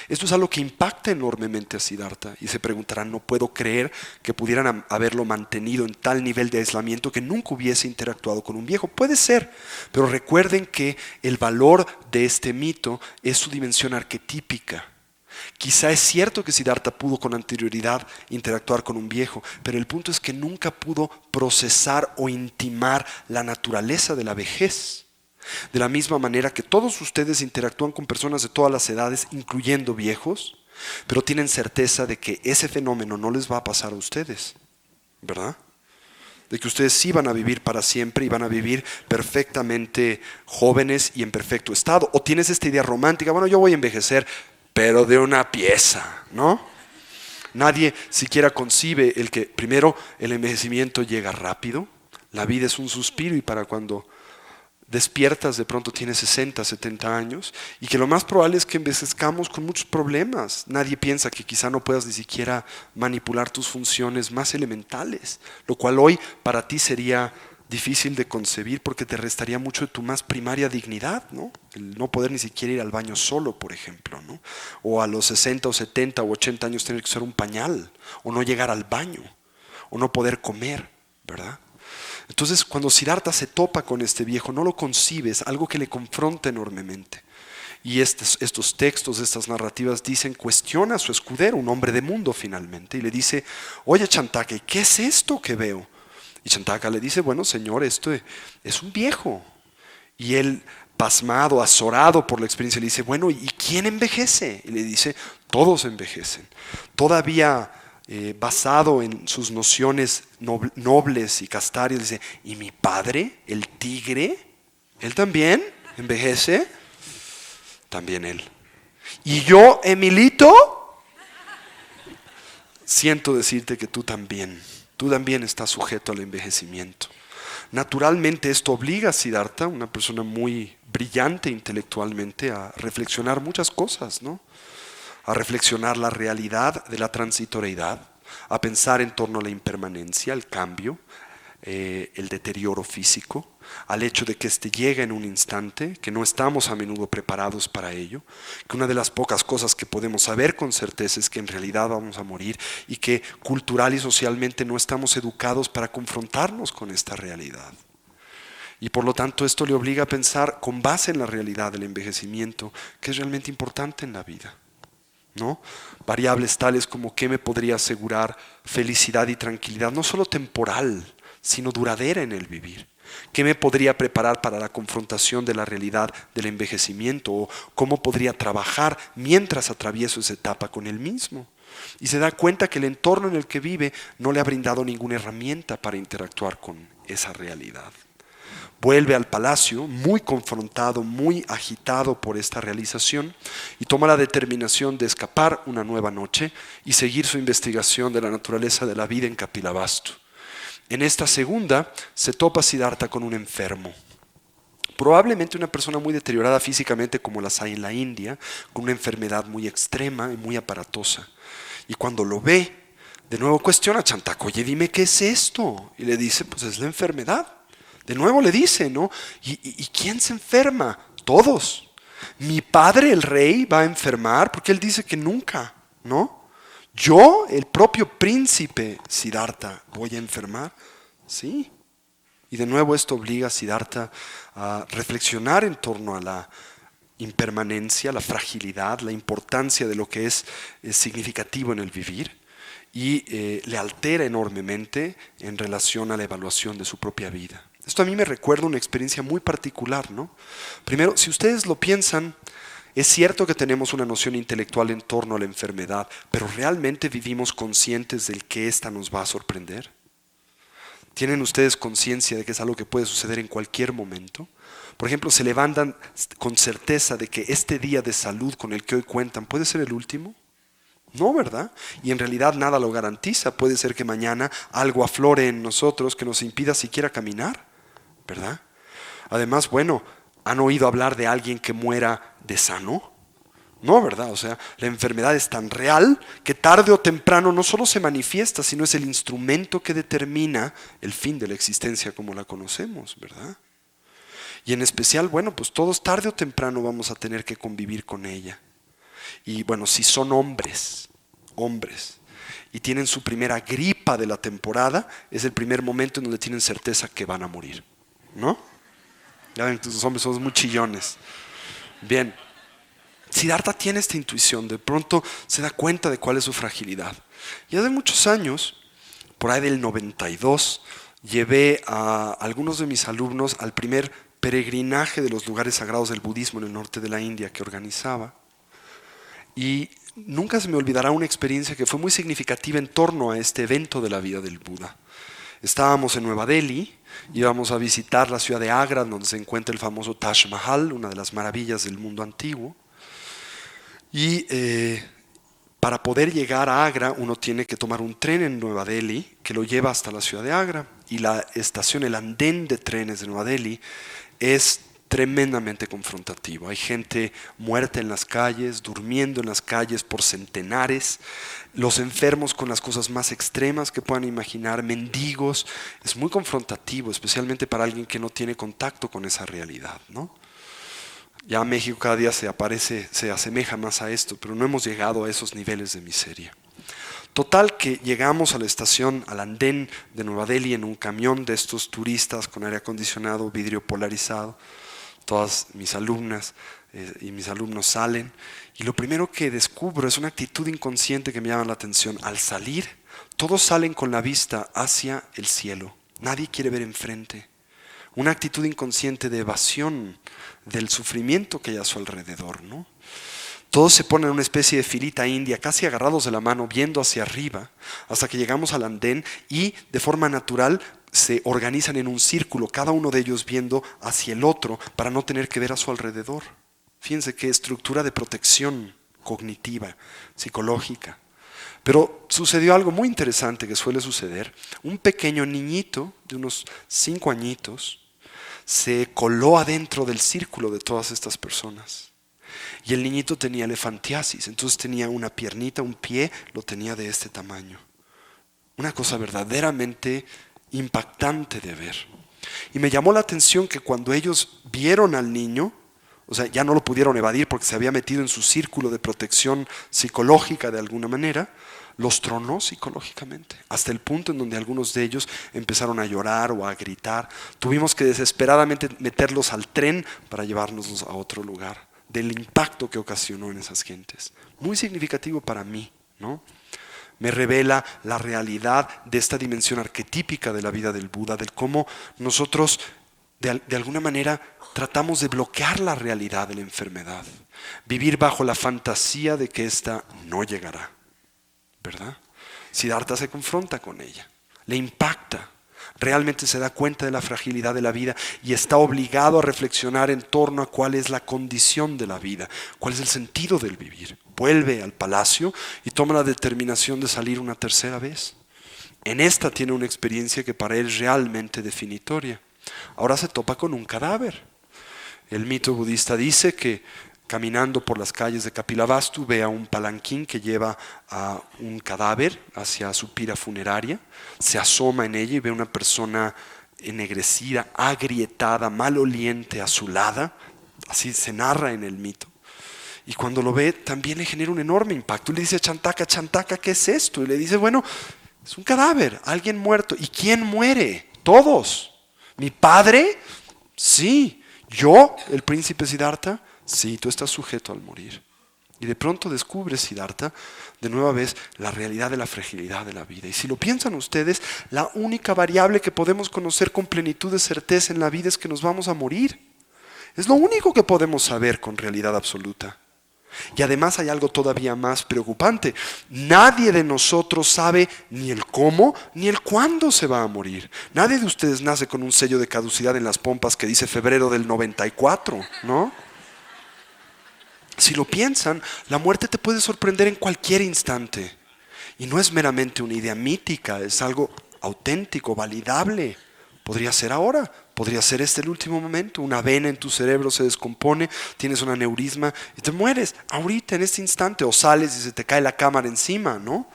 S1: Esto es algo que impacta enormemente a Siddhartha, y se preguntarán: no puedo creer que pudieran haberlo mantenido en tal nivel de aislamiento que nunca hubiese interactuado con un viejo. Puede ser, pero recuerden que el valor de este mito es su dimensión arquetípica. Quizá es cierto que Siddhartha pudo con anterioridad interactuar con un viejo, pero el punto es que nunca pudo procesar o intimar la naturaleza de la vejez. De la misma manera que todos ustedes interactúan con personas de todas las edades, incluyendo viejos, pero tienen certeza de que ese fenómeno no les va a pasar a ustedes, ¿verdad? De que ustedes sí van a vivir para siempre y van a vivir perfectamente jóvenes y en perfecto estado. O tienes esta idea romántica: bueno, yo voy a envejecer, pero de una pieza, ¿no? Nadie siquiera concibe el que, primero, el envejecimiento llega rápido. La vida es un suspiro, y para cuando despiertas, de pronto tienes 60, 70 años, y que lo más probable es que envejezcamos con muchos problemas. Nadie piensa que quizá no puedas ni siquiera manipular tus funciones más elementales, lo cual hoy para ti sería difícil de concebir porque te restaría mucho de tu más primaria dignidad, ¿no? El no poder ni siquiera ir al baño solo, por ejemplo, ¿no? O a los 60 o 70 o 80 años tener que usar un pañal, o no llegar al baño, o no poder comer, ¿verdad? Entonces, cuando Siddhartha se topa con este viejo, no lo concibe, es algo que le confronta enormemente. Y estos textos, estas narrativas dicen, cuestiona a su escudero, un hombre de mundo finalmente, y le dice, oye Chantaka, ¿qué es esto que veo? Y Chantaka le dice, bueno señor, esto es un viejo. Y él, pasmado, azorado por la experiencia, le dice, bueno, ¿y quién envejece? Y le dice, todos envejecen. Todavía basado en sus nociones nobles y castarias, dice, ¿y mi padre, el tigre? ¿Él también envejece? También él. ¿Y yo, Emilito? Siento decirte que tú también estás sujeto al envejecimiento. Naturalmente esto obliga a Siddhartha, una persona muy brillante intelectualmente, a reflexionar muchas cosas, ¿no? A reflexionar la realidad de la transitoriedad, a pensar en torno a la impermanencia, el cambio, el deterioro físico, al hecho de que éste llega en un instante, que no estamos a menudo preparados para ello, que una de las pocas cosas que podemos saber con certeza es que en realidad vamos a morir y que cultural y socialmente no estamos educados para confrontarnos con esta realidad. Y por lo tanto esto le obliga a pensar con base en la realidad del envejecimiento, que es realmente importante en la vida, ¿no? Variables tales como qué me podría asegurar felicidad y tranquilidad, no solo temporal, sino duradera en el vivir. ¿Qué me podría preparar para la confrontación de la realidad del envejecimiento? ¿O cómo podría trabajar mientras atravieso esa etapa con él mismo? Y se da cuenta que el entorno en el que vive no le ha brindado ninguna herramienta para interactuar con esa realidad. Vuelve al palacio muy confrontado, muy agitado por esta realización y toma la determinación de escapar una nueva noche y seguir su investigación de la naturaleza de la vida en Kapilavastu. En esta segunda se topa Siddhartha con un enfermo, probablemente una persona muy deteriorada físicamente como las hay en la India, con una enfermedad muy extrema y muy aparatosa. Y cuando lo ve, de nuevo cuestiona a Chantaka, oye, dime qué es esto. Y le dice, pues es la enfermedad. De nuevo le dice, ¿no? ¿Y quién se enferma? Todos. Mi padre, el rey, va a enfermar porque él dice que nunca, ¿no? Yo, el propio príncipe Siddhartha, voy a enfermar. Sí. Y de nuevo esto obliga a Siddhartha a reflexionar en torno a la impermanencia, la fragilidad, la importancia de lo que es significativo en el vivir y le altera enormemente en relación a la evaluación de su propia vida. Esto a mí me recuerda una experiencia muy particular, ¿no? Primero, si ustedes lo piensan, es cierto que tenemos una noción intelectual en torno a la enfermedad, pero ¿realmente vivimos conscientes del que ésta nos va a sorprender? ¿Tienen ustedes conciencia de que es algo que puede suceder en cualquier momento? Por ejemplo, ¿se levantan con certeza de que este día de salud con el que hoy cuentan puede ser el último? No, ¿verdad? Y en realidad nada lo garantiza. Puede ser que mañana algo aflore en nosotros que nos impida siquiera caminar, ¿verdad? Además, bueno, ¿han oído hablar de alguien que muera de sano? No, ¿verdad? O sea, la enfermedad es tan real que tarde o temprano no solo se manifiesta, sino es el instrumento que determina el fin de la existencia como la conocemos, ¿verdad? Y en especial, bueno, pues todos tarde o temprano vamos a tener que convivir con ella. Y bueno, si son hombres, y tienen su primera gripa de la temporada, es el primer momento en donde tienen certeza que van a morir, ¿no? Ya ven, los hombres somos muy chillones. Bien. Siddhartha tiene esta intuición, de pronto se da cuenta de cuál es su fragilidad. Y hace muchos años, por ahí del 92, llevé a algunos de mis alumnos al primer peregrinaje de los lugares sagrados del budismo en el norte de la India que organizaba. Y nunca se me olvidará una experiencia que fue muy significativa en torno a este evento de la vida del Buda. Estábamos en Nueva Delhi, íbamos a visitar la ciudad de Agra, donde se encuentra el famoso Taj Mahal, una de las maravillas del mundo antiguo. Y para poder llegar a Agra uno tiene que tomar un tren en Nueva Delhi que lo lleva hasta la ciudad de Agra. Y la estación, el andén de trenes de Nueva Delhi es tremendamente confrontativo. Hay gente muerta en las calles, durmiendo en las calles por centenares, los enfermos con las cosas más extremas que puedan imaginar, mendigos. Es muy confrontativo, especialmente para alguien que no tiene contacto con esa realidad, ¿no? Ya México cada día se asemeja más a esto, pero no hemos llegado a esos niveles de miseria. Total que llegamos a la estación, al andén de Nueva Delhi en un camión de estos turistas con aire acondicionado, vidrio polarizado. Todas mis alumnas y mis alumnos salen y lo primero que descubro es una actitud inconsciente que me llama la atención. Al salir, todos salen con la vista hacia el cielo. Nadie quiere ver enfrente. Una actitud inconsciente de evasión del sufrimiento que hay a su alrededor, ¿no? Todos se ponen en una especie de filita india, casi agarrados de la mano, viendo hacia arriba, hasta que llegamos al andén y de forma natural se organizan en un círculo, cada uno de ellos viendo hacia el otro para no tener que ver a su alrededor. Fíjense qué estructura de protección cognitiva, psicológica. Pero sucedió algo muy interesante que suele suceder. Un pequeño niñito de unos 5 añitos se coló adentro del círculo de todas estas personas. Y el niñito tenía elefantiasis, entonces tenía una piernita, un pie, lo tenía de este tamaño. Una cosa verdaderamente impactante de ver. Y me llamó la atención que cuando ellos vieron al niño, o sea, ya no lo pudieron evadir porque se había metido en su círculo de protección psicológica de alguna manera, los tronó psicológicamente, hasta el punto en donde algunos de ellos empezaron a llorar o a gritar. Tuvimos que desesperadamente meterlos al tren para llevárnoslos a otro lugar, del impacto que ocasionó en esas gentes. Muy significativo para mí, ¿no? Me revela la realidad de esta dimensión arquetípica de la vida del Buda, del cómo nosotros de alguna manera tratamos de bloquear la realidad de la enfermedad, vivir bajo la fantasía de que ésta no llegará, ¿verdad? Siddhartha se confronta con ella, le impacta, realmente se da cuenta de la fragilidad de la vida y está obligado a reflexionar en torno a cuál es la condición de la vida, cuál es el sentido del vivir. Vuelve al palacio y toma la determinación de salir una tercera vez. En esta tiene una experiencia que para él es realmente definitoria. Ahora se topa con un cadáver. El mito budista dice que caminando por las calles de Kapilavastu ve a un palanquín que lleva a un cadáver hacia su pira funeraria, se asoma en ella y ve a una persona ennegrecida, agrietada, maloliente, azulada, así se narra en el mito. Y cuando lo ve también le genera un enorme impacto. Y le dice a Chantaka, Chantaka, ¿qué es esto? Y le dice, bueno, es un cadáver, alguien muerto. ¿Y quién muere? Todos. ¿Mi padre? Sí. ¿Yo, el príncipe Siddhartha? Sí, tú estás sujeto al morir. Y de pronto descubre Siddhartha de nueva vez la realidad de la fragilidad de la vida. Y si lo piensan ustedes, la única variable que podemos conocer con plenitud de certeza en la vida es que nos vamos a morir. Es lo único que podemos saber con realidad absoluta. Y además hay algo todavía más preocupante. Nadie de nosotros sabe ni el cómo ni el cuándo se va a morir. Nadie de ustedes nace con un sello de caducidad en las pompas que dice febrero del 94, ¿no? Si lo piensan, la muerte te puede sorprender en cualquier instante. Y no es meramente una idea mítica, es algo auténtico, validable. Podría ser ahora, podría ser este el último momento. Una vena en tu cerebro se descompone, tienes un aneurisma y te mueres ahorita, en este instante. O sales y se te cae la cámara encima, ¿no?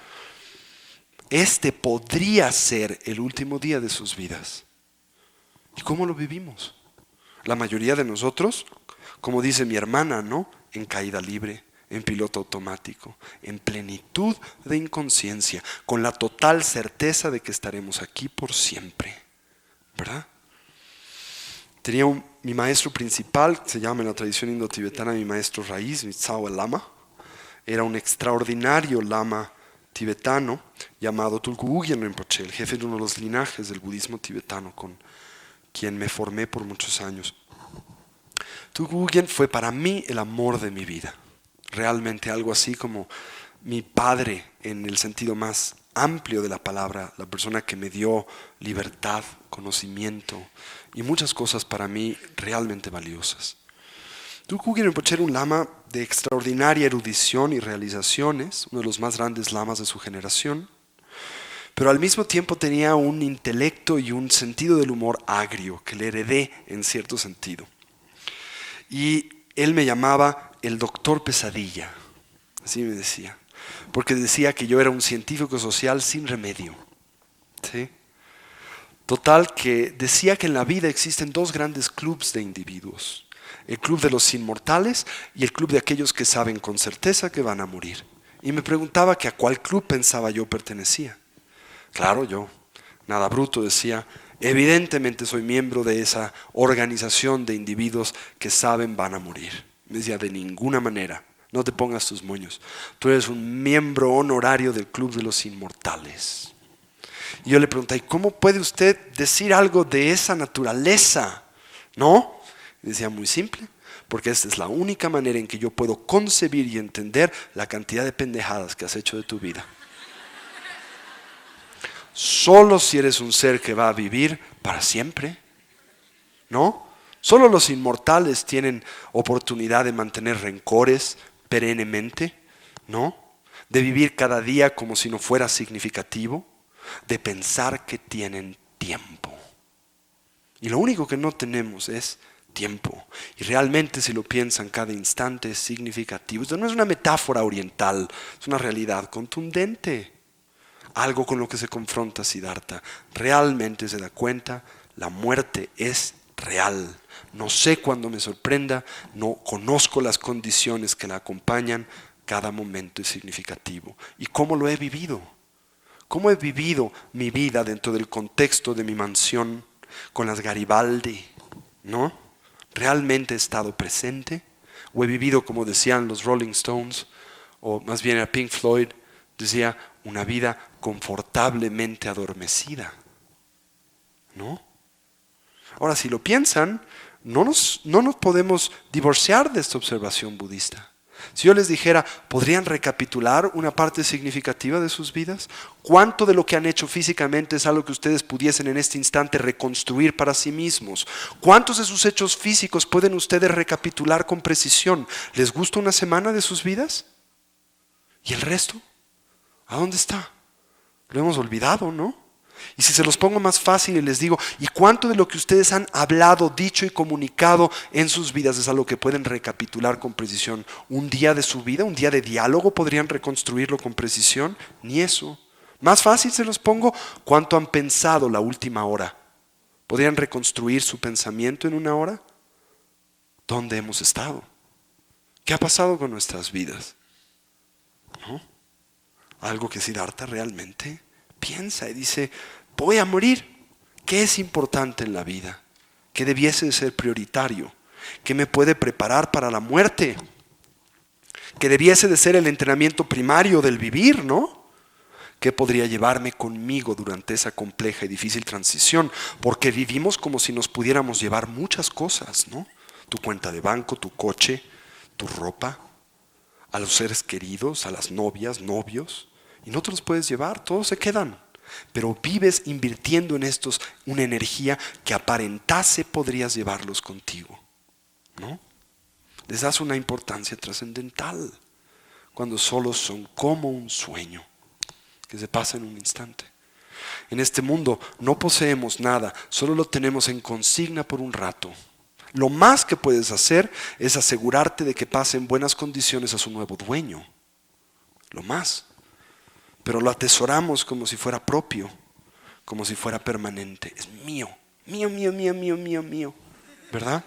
S1: Este podría ser el último día de sus vidas. ¿Y cómo lo vivimos? La mayoría de nosotros, como dice mi hermana, ¿no? En caída libre, en piloto automático, en plenitud de inconsciencia, con la total certeza de que estaremos aquí por siempre, ¿verdad? Tenía mi maestro principal, se llama en la tradición indo-tibetana mi maestro raíz, mi Tsao Lama. Era un extraordinario lama tibetano llamado Tulku Ugyen Rinpoche, el jefe de uno de los linajes del budismo tibetano con quien me formé por muchos años. Tulku Ugyen fue para mí el amor de mi vida. Realmente algo así como mi padre en el sentido más amplio de la palabra, la persona que me dio libertad, conocimiento y muchas cosas para mí realmente valiosas. Tulku Ugyen Rinpoche era un lama de extraordinaria erudición y realizaciones, uno de los más grandes lamas de su generación, pero al mismo tiempo tenía un intelecto y un sentido del humor agrio que le heredé en cierto sentido. Y él me llamaba el doctor Pesadilla, así me decía, porque decía que yo era un científico social sin remedio. ¿Sí? Total, que decía que en la vida existen dos grandes clubes de individuos: el club de los inmortales y el club de aquellos que saben con certeza que van a morir. Y me preguntaba que a cuál club pensaba yo pertenecía. Claro, yo, nada bruto, decía: evidentemente soy miembro de esa organización de individuos que saben van a morir. Me decía: de ninguna manera, no te pongas tus moños. Tú eres un miembro honorario del club de los inmortales. Y yo le pregunté: ¿y cómo puede usted decir algo de esa naturaleza? ¿No? Y decía: muy simple, porque esta es la única manera en que yo puedo concebir y entender la cantidad de pendejadas que has hecho de tu vida. Solo si eres un ser que va a vivir para siempre, ¿no? Solo los inmortales tienen oportunidad de mantener rencores perennemente, ¿no? De vivir cada día como si no fuera significativo, de pensar que tienen tiempo. Y lo único que no tenemos es tiempo. Y realmente, si lo piensan, cada instante es significativo. Esto no es una metáfora oriental, es una realidad contundente. Algo con lo que se confronta Siddhartha. Realmente se da cuenta: la muerte es real. No sé cuándo me sorprenda, no conozco las condiciones que la acompañan. Cada momento es significativo. ¿Y cómo lo he vivido? ¿Cómo he vivido mi vida dentro del contexto de mi mansión con las Garibaldi? ¿No? ¿Realmente he estado presente? ¿O he vivido, como decían los Rolling Stones, o más bien era Pink Floyd, decía, una vida confortablemente adormecida? ¿No? Ahora, si lo piensan, no nos podemos divorciar de esta observación budista. Si yo les dijera: ¿podrían recapitular una parte significativa de sus vidas? ¿Cuánto de lo que han hecho físicamente es algo que ustedes pudiesen en este instante reconstruir para sí mismos? ¿Cuántos de sus hechos físicos pueden ustedes recapitular con precisión? ¿Les gusta una semana de sus vidas? ¿Y el resto? ¿A dónde está? Lo hemos olvidado, ¿no? Y si se los pongo más fácil y les digo: ¿y cuánto de lo que ustedes han hablado, dicho y comunicado en sus vidas es algo que pueden recapitular con precisión? ¿Un día de su vida, un día de diálogo podrían reconstruirlo con precisión? Ni eso. Más fácil se los pongo: ¿cuánto han pensado la última hora? ¿Podrían reconstruir su pensamiento en una hora? ¿Dónde hemos estado? ¿Qué ha pasado con nuestras vidas? ¿No? Algo que Siddhartha realmente piensa y dice: voy a morir. ¿Qué es importante en la vida? ¿Qué debiese de ser prioritario? ¿Qué me puede preparar para la muerte? ¿Qué debiese de ser el entrenamiento primario del vivir, no? ¿Qué podría llevarme conmigo durante esa compleja y difícil transición? Porque vivimos como si nos pudiéramos llevar muchas cosas, ¿no? Tu cuenta de banco, tu coche, tu ropa, a los seres queridos, a las novias, novios. Y no te los puedes llevar, todos se quedan. Pero vives invirtiendo en estos una energía que aparentase podrías llevarlos contigo, ¿no? Les das una importancia trascendental cuando solo son como un sueño que se pasa en un instante. En este mundo no poseemos nada, solo lo tenemos en consigna por un rato. Lo más que puedes hacer es asegurarte de que pase en buenas condiciones a su nuevo dueño. Lo más. Pero lo atesoramos como si fuera propio, como si fuera permanente. Es mío, mío, mío, mío, mío, mío, mío. ¿Verdad?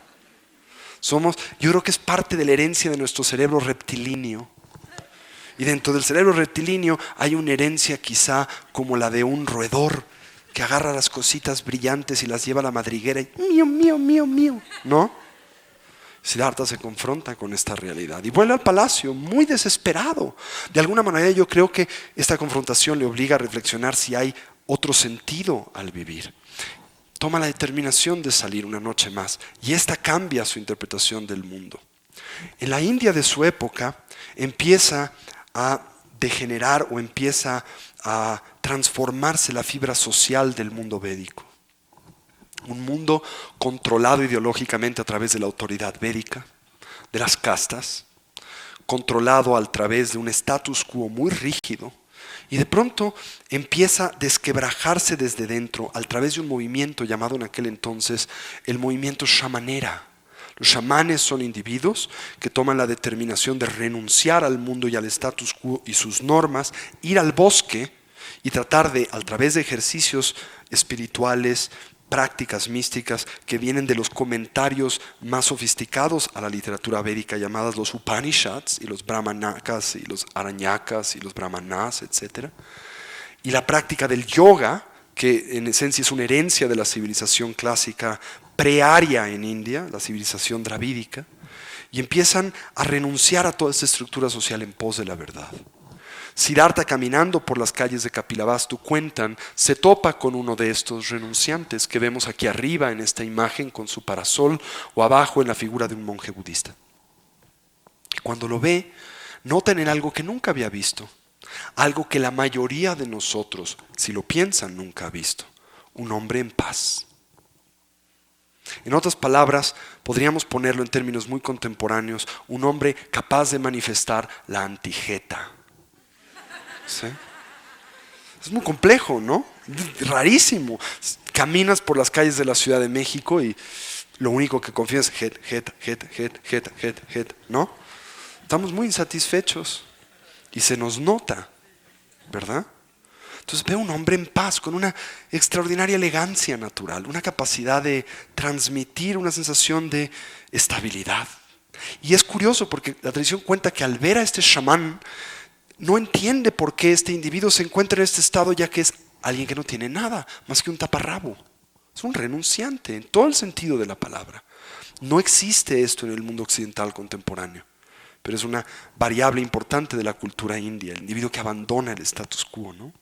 S1: Yo creo que es parte de la herencia de nuestro cerebro reptilíneo. Y dentro del cerebro reptilíneo hay una herencia quizá como la de un roedor que agarra las cositas brillantes y las lleva a la madriguera y mío, mío, mío, mío, ¿no? Siddhartha se confronta con esta realidad y vuelve al palacio muy desesperado. De alguna manera yo creo que esta confrontación le obliga a reflexionar si hay otro sentido al vivir. Toma la determinación de salir una noche más y esta cambia su interpretación del mundo. En la India de su época empieza a degenerar o empieza a transformarse la fibra social del mundo védico. Un mundo controlado ideológicamente a través de la autoridad védica, de las castas, controlado a través de un status quo muy rígido, Y de pronto empieza a desquebrajarse desde dentro a través de un movimiento llamado en aquel entonces el movimiento shamanera. Los chamanes son individuos que toman la determinación de renunciar al mundo y al status quo y sus normas, ir al bosque y tratar de, a través de ejercicios espirituales, prácticas místicas que vienen de los comentarios más sofisticados a la literatura védica, llamadas los Upanishads y los Brahmanakas y los Aranyakas y los Brahmanas, etc. Y la práctica del yoga, que en esencia es una herencia de la civilización clásica prearia en India, la civilización dravídica, y empiezan a renunciar a toda esta estructura social en pos de la verdad. Siddhartha, caminando por las calles de Kapilavastu, cuentan, se topa con uno de estos renunciantes que vemos aquí arriba en esta imagen con su parasol o abajo en la figura de un monje budista. Cuando lo ve, nota en él algo que nunca había visto, algo que la mayoría de nosotros, si lo piensan, nunca ha visto: un hombre en paz. En otras palabras, podríamos ponerlo en términos muy contemporáneos, un hombre capaz de manifestar la antigeta. ¿Sí? Es muy complejo, ¿no? Rarísimo. Caminas por las calles de la Ciudad de México y lo único que confías es het, ¿no? Estamos muy insatisfechos y se nos nota, ¿verdad? Entonces veo un hombre en paz, con una extraordinaria elegancia natural, una capacidad de transmitir una sensación de estabilidad. Y es curioso porque la tradición cuenta que al ver a este chamán, no entiende por qué este individuo se encuentra en este estado, ya que es alguien que no tiene nada más que un taparrabo. Es un renunciante en todo el sentido de la palabra. No existe esto en el mundo occidental contemporáneo, pero es una variable importante de la cultura india, el individuo que abandona el status quo, ¿no?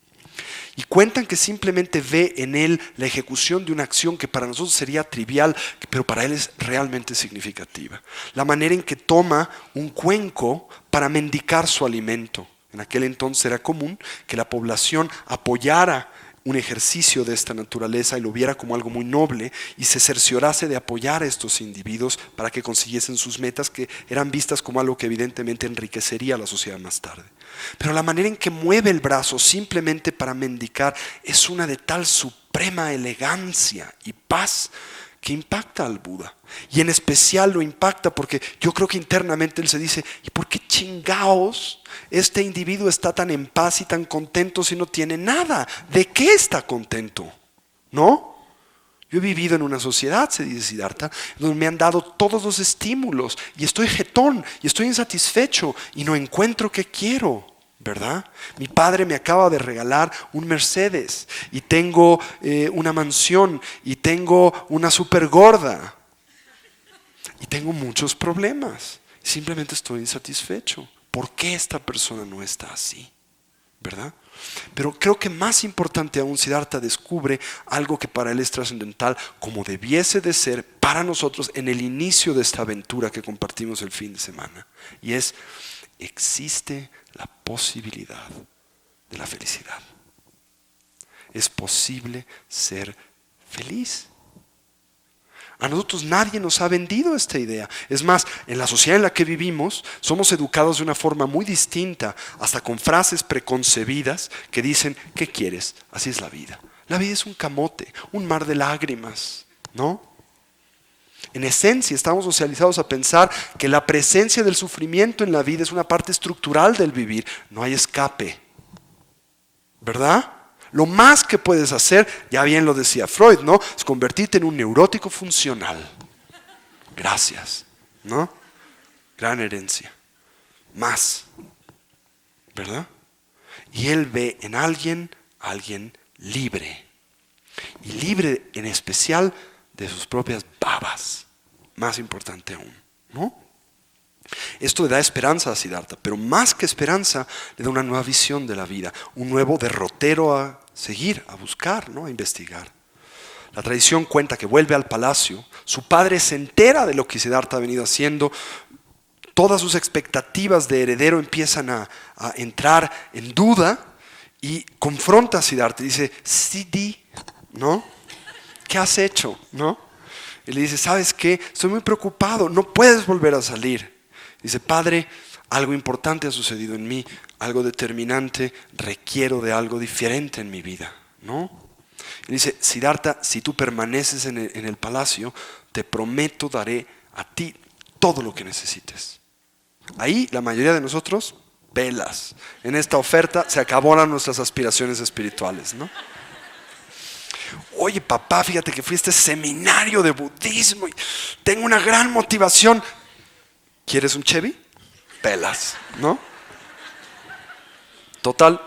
S1: Y cuentan que simplemente ve en él la ejecución de una acción que para nosotros sería trivial, pero para él es realmente significativa. La manera en que toma un cuenco para mendicar su alimento. En aquel entonces era común que la población apoyara un ejercicio de esta naturaleza y lo viera como algo muy noble y se cerciorase de apoyar a estos individuos para que consiguiesen sus metas, que eran vistas como algo que evidentemente enriquecería a la sociedad más tarde. Pero la manera en que mueve el brazo simplemente para mendicar es una de tal suprema elegancia y paz que impacta al Buda. Y en especial lo impacta porque yo creo que internamente él se dice: ¿y por qué chingaos este individuo está tan en paz y tan contento si no tiene nada? ¿De qué está contento? ¿No? Yo he vivido en una sociedad, se dice Siddhartha, donde me han dado todos los estímulos y estoy jetón y estoy insatisfecho y no encuentro qué quiero, ¿verdad? Mi padre me acaba de regalar un Mercedes y tengo una mansión y tengo una super gorda y tengo muchos problemas. Simplemente estoy insatisfecho. ¿Por qué esta persona no está así? ¿Verdad? Pero creo que más importante aún, Siddhartha descubre algo que para él es trascendental, como debiese de ser para nosotros en el inicio de esta aventura que compartimos el fin de semana. Y es: existe la posibilidad de la felicidad. Es posible ser feliz. A nosotros nadie nos ha vendido esta idea. Es más, en la sociedad en la que vivimos somos educados de una forma muy distinta, hasta con frases preconcebidas que dicen: ¿qué quieres? Así es la vida. La vida es un camote, un mar de lágrimas, ¿no? En esencia estamos socializados a pensar que la presencia del sufrimiento en la vida es una parte estructural del vivir. No hay escape, ¿verdad? Lo más que puedes hacer, ya bien lo decía Freud, ¿no?, es convertirte en un neurótico funcional. Gracias, ¿no? Gran herencia. Más, ¿verdad? Y él ve en alguien libre. Y libre en especial de sus propias babas. Más importante aún, ¿no? Esto le da esperanza a Siddhartha, pero más que esperanza, le da una nueva visión de la vida, un nuevo derrotero a seguir, a buscar, ¿no?, a investigar. La tradición cuenta que vuelve al palacio, su padre se entera de lo que Siddhartha ha venido haciendo, todas sus expectativas de heredero empiezan a entrar en duda y confronta a Siddhartha y dice: Siddhi, ¿no? ¿Qué has hecho? ¿No? Y le dice: ¿sabes qué? Estoy muy preocupado, no puedes volver a salir. Dice: padre, Algo importante ha sucedido en mí, algo determinante, requiero de algo diferente en mi vida, ¿no? Y dice, Siddhartha, si tú permaneces en el palacio, te prometo daré a ti todo lo que necesites. Ahí la mayoría de nosotros, pelas. En esta oferta se acabaron nuestras aspiraciones espirituales, ¿no? Oye, papá, fíjate que fui a este seminario de budismo y tengo una gran motivación. ¿Quieres un Chevy? Pelas, ¿no? Total.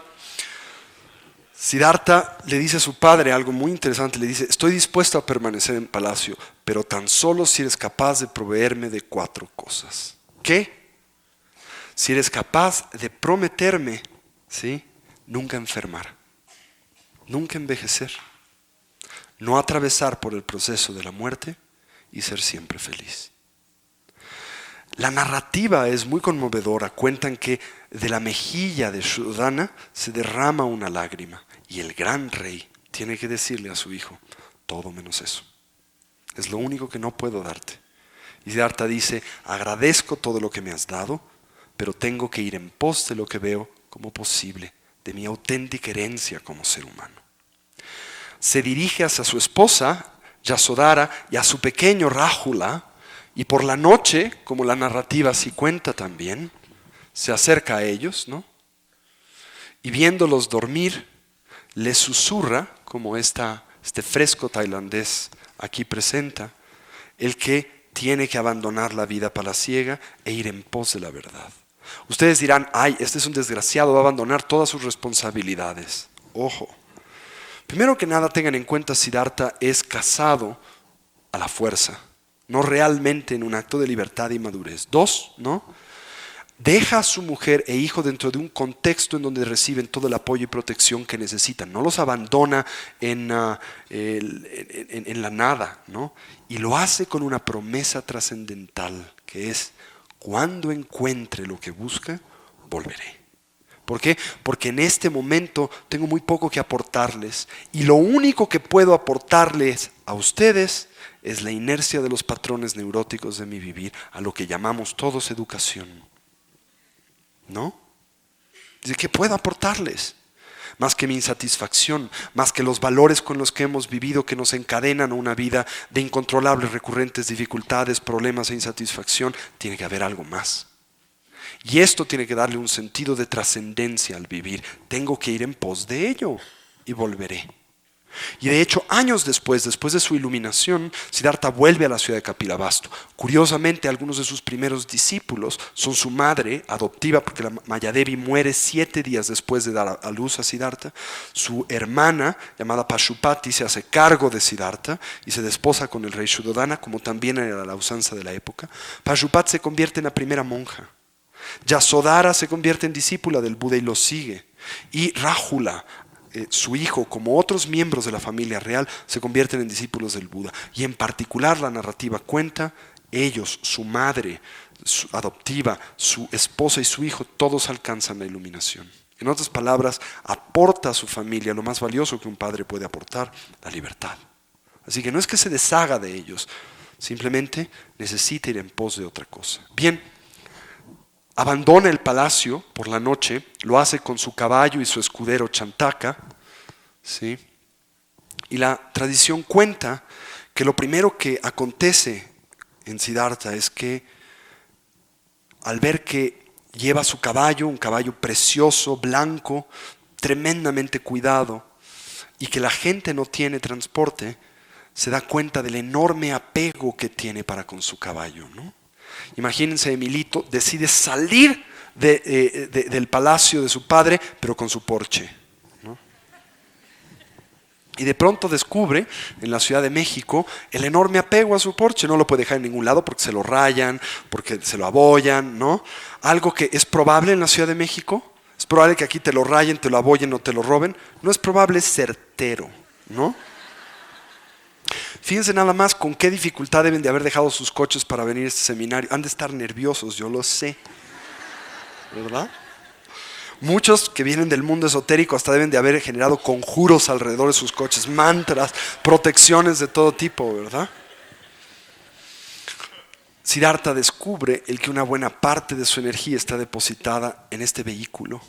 S1: Siddhartha le dice a su padre algo muy interesante. Le dice, estoy dispuesto a permanecer en palacio, pero tan solo si eres capaz de proveerme de 4 cosas. ¿Qué? Si eres capaz de prometerme, ¿sí?, nunca enfermar, nunca envejecer, no atravesar por el proceso de la muerte y ser siempre feliz. La narrativa es muy conmovedora. Cuentan que de la mejilla de Shuddhana se derrama una lágrima y el gran rey tiene que decirle a su hijo, todo menos eso. Es lo único que no puedo darte. Y Siddhartha dice, agradezco todo lo que me has dado, pero tengo que ir en pos de lo que veo como posible, de mi auténtica herencia como ser humano. Se dirige hacia su esposa, Yasodhara, y a su pequeño Rájula, y por la noche, como la narrativa sí cuenta también, se acerca a ellos, ¿no? Y viéndolos dormir, les susurra, como este fresco tailandés aquí presenta, el que tiene que abandonar la vida palaciega e ir en pos de la verdad. Ustedes dirán, ay, este es un desgraciado, va a abandonar todas sus responsabilidades. Ojo. Primero que nada, tengan en cuenta, Siddhartha es casado a la fuerza, no realmente en un acto de libertad y madurez. 2, ¿no? Deja a su mujer e hijo dentro de un contexto en donde reciben todo el apoyo y protección que necesitan. No los abandona en la nada, ¿no? Y lo hace con una promesa trascendental, que es, cuando encuentre lo que busca, volveré. ¿Por qué? Porque en este momento tengo muy poco que aportarles y lo único que puedo aportarles a ustedes es la inercia de los patrones neuróticos de mi vivir, a lo que llamamos todos educación. ¿No? Dice, ¿qué puedo aportarles? Más que mi insatisfacción, más que los valores con los que hemos vivido que nos encadenan a una vida de incontrolables recurrentes dificultades, problemas e insatisfacción, tiene que haber algo más. Y esto tiene que darle un sentido de trascendencia al vivir. Tengo que ir en pos de ello y volveré. Y de hecho, años después de su iluminación, Siddhartha vuelve a la ciudad de Kapilavastu. Curiosamente, algunos de sus primeros discípulos son su madre adoptiva, porque la Mayadevi muere 7 días después de dar a luz a Siddhartha. Su hermana, llamada Pashupati, se hace cargo de Siddhartha y se desposa con el rey Shuddhana, como también era la usanza de la época. Pashupati se convierte en la primera monja. Yasodhara se convierte en discípula del Buda y lo sigue. Y Rájula, su hijo, como otros miembros de la familia real, se convierten en discípulos del Buda. Y en particular la narrativa cuenta, ellos, su madre su adoptiva, su esposa y su hijo, todos alcanzan la iluminación. En otras palabras, aporta a su familia lo más valioso que un padre puede aportar, la libertad. Así que no es que se deshaga de ellos, simplemente necesita ir en pos de otra cosa. Bien, abandona el palacio por la noche, lo hace con su caballo y su escudero Chantaka, ¿sí? Y la tradición cuenta que lo primero que acontece en Siddhartha es que al ver que lleva su caballo, un caballo precioso, blanco, tremendamente cuidado, y que la gente no tiene transporte, se da cuenta del enorme apego que tiene para con su caballo, ¿no? Imagínense, Emilito decide salir del palacio de su padre, pero con su Porsche, ¿no? Y de pronto descubre en la Ciudad de México el enorme apego a su Porsche. No lo puede dejar en ningún lado porque se lo rayan, porque se lo abollan, ¿no? Algo que es probable en la Ciudad de México. Es probable que aquí te lo rayen, te lo abollen o te lo roben. No es probable, es certero, ¿no? Fíjense nada más con qué dificultad deben de haber dejado sus coches para venir a este seminario. Han de estar nerviosos, yo lo sé, ¿verdad? Muchos que vienen del mundo esotérico hasta deben de haber generado conjuros alrededor de sus coches, mantras, protecciones de todo tipo, ¿verdad? Siddhartha descubre el que una buena parte de su energía está depositada en este vehículo,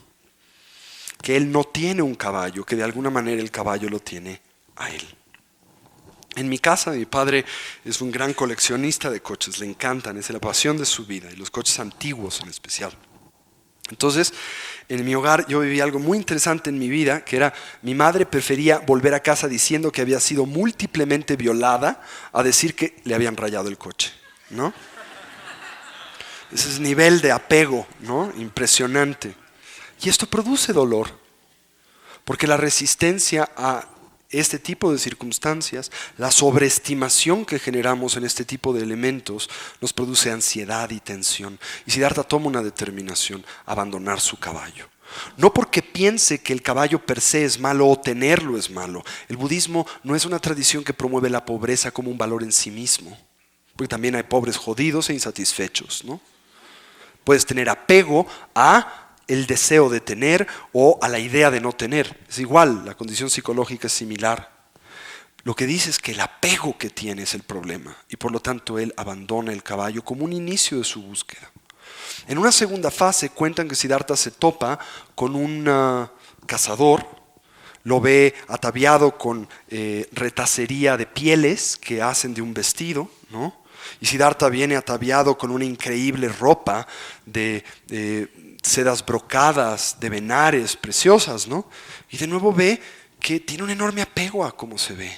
S1: que él no tiene un caballo, que de alguna manera el caballo lo tiene a él. En mi casa, mi padre es un gran coleccionista de coches, le encantan, es la pasión de su vida, y los coches antiguos en especial. Entonces, en mi hogar yo viví algo muy interesante en mi vida, que era mi madre prefería volver a casa diciendo que había sido múltiplemente violada a decir que le habían rayado el coche, ¿no? Ese es nivel de apego, ¿no? Impresionante. Y esto produce dolor, porque la resistencia a este tipo de circunstancias, la sobreestimación que generamos en este tipo de elementos, nos produce ansiedad y tensión. Y Siddhartha toma una determinación: abandonar su caballo. No porque piense que el caballo per se es malo o tenerlo es malo. El budismo no es una tradición que promueve la pobreza como un valor en sí mismo, porque también hay pobres jodidos e insatisfechos, ¿no? Puedes tener apego a el deseo de tener o a la idea de no tener. Es igual, la condición psicológica es similar. Lo que dice es que el apego que tiene es el problema, y por lo tanto él abandona el caballo como un inicio de su búsqueda. En una segunda fase cuentan que Siddhartha se topa con un cazador, lo ve ataviado con retacería de pieles que hacen de un vestido, ¿no? Y Siddhartha viene ataviado con una increíble ropa de sedas brocadas, de venares preciosas, ¿no? Y de nuevo ve que tiene un enorme apego a cómo se ve.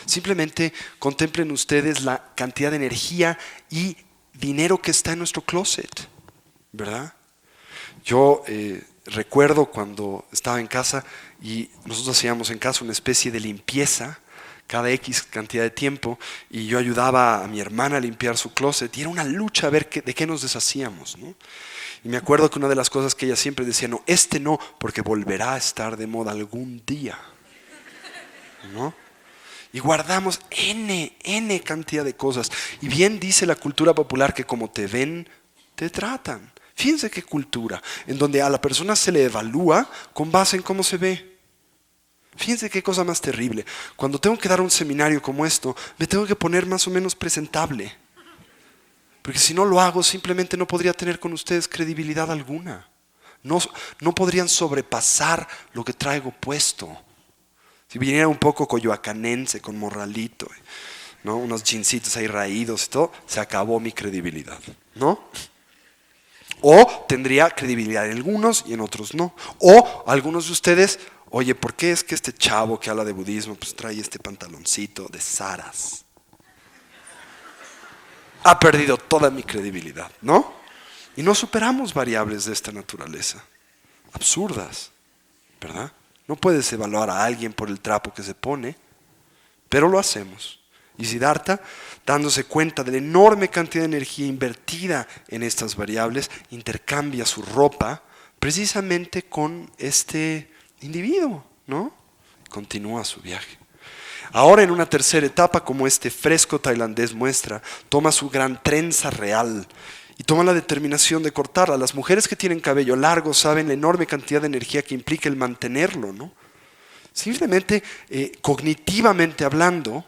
S1: Simplemente contemplen ustedes la cantidad de energía y dinero que está en nuestro closet, ¿verdad? Yo recuerdo cuando estaba en casa y nosotros hacíamos en casa una especie de limpieza cada X cantidad de tiempo, y yo ayudaba a mi hermana a limpiar su closet y era una lucha a ver de qué nos deshacíamos, ¿no? Y me acuerdo que una de las cosas que ella siempre decía: no, este no, porque volverá a estar de moda algún día, ¿no? Y guardamos N cantidad de cosas. Y bien dice la cultura popular que como te ven, te tratan. Fíjense qué cultura, en donde a la persona se le evalúa con base en cómo se ve. Fíjense qué cosa más terrible. Cuando tengo que dar un seminario como esto, me tengo que poner más o menos presentable. Porque si no lo hago, simplemente no podría tener con ustedes credibilidad alguna. No podrían sobrepasar lo que traigo puesto. Si viniera un poco coyoacanense con morralito, ¿no? Unos jeansitos ahí raídos y todo, se acabó mi credibilidad, ¿no? O tendría credibilidad en algunos y en otros no. O algunos de ustedes: oye, ¿por qué es que este chavo que habla de budismo pues trae este pantaloncito de Saras? Ha perdido toda mi credibilidad, ¿no? Y no superamos variables de esta naturaleza. Absurdas, ¿verdad? No puedes evaluar a alguien por el trapo que se pone, pero lo hacemos. Y Siddhartha, dándose cuenta de la enorme cantidad de energía invertida en estas variables, intercambia su ropa precisamente con este individuo, ¿no? Continúa su viaje. Ahora, en una tercera etapa, como este fresco tailandés muestra, toma su gran trenza real y toma la determinación de cortarla. Las mujeres que tienen cabello largo saben la enorme cantidad de energía que implica el mantenerlo, ¿no? Simplemente, cognitivamente hablando,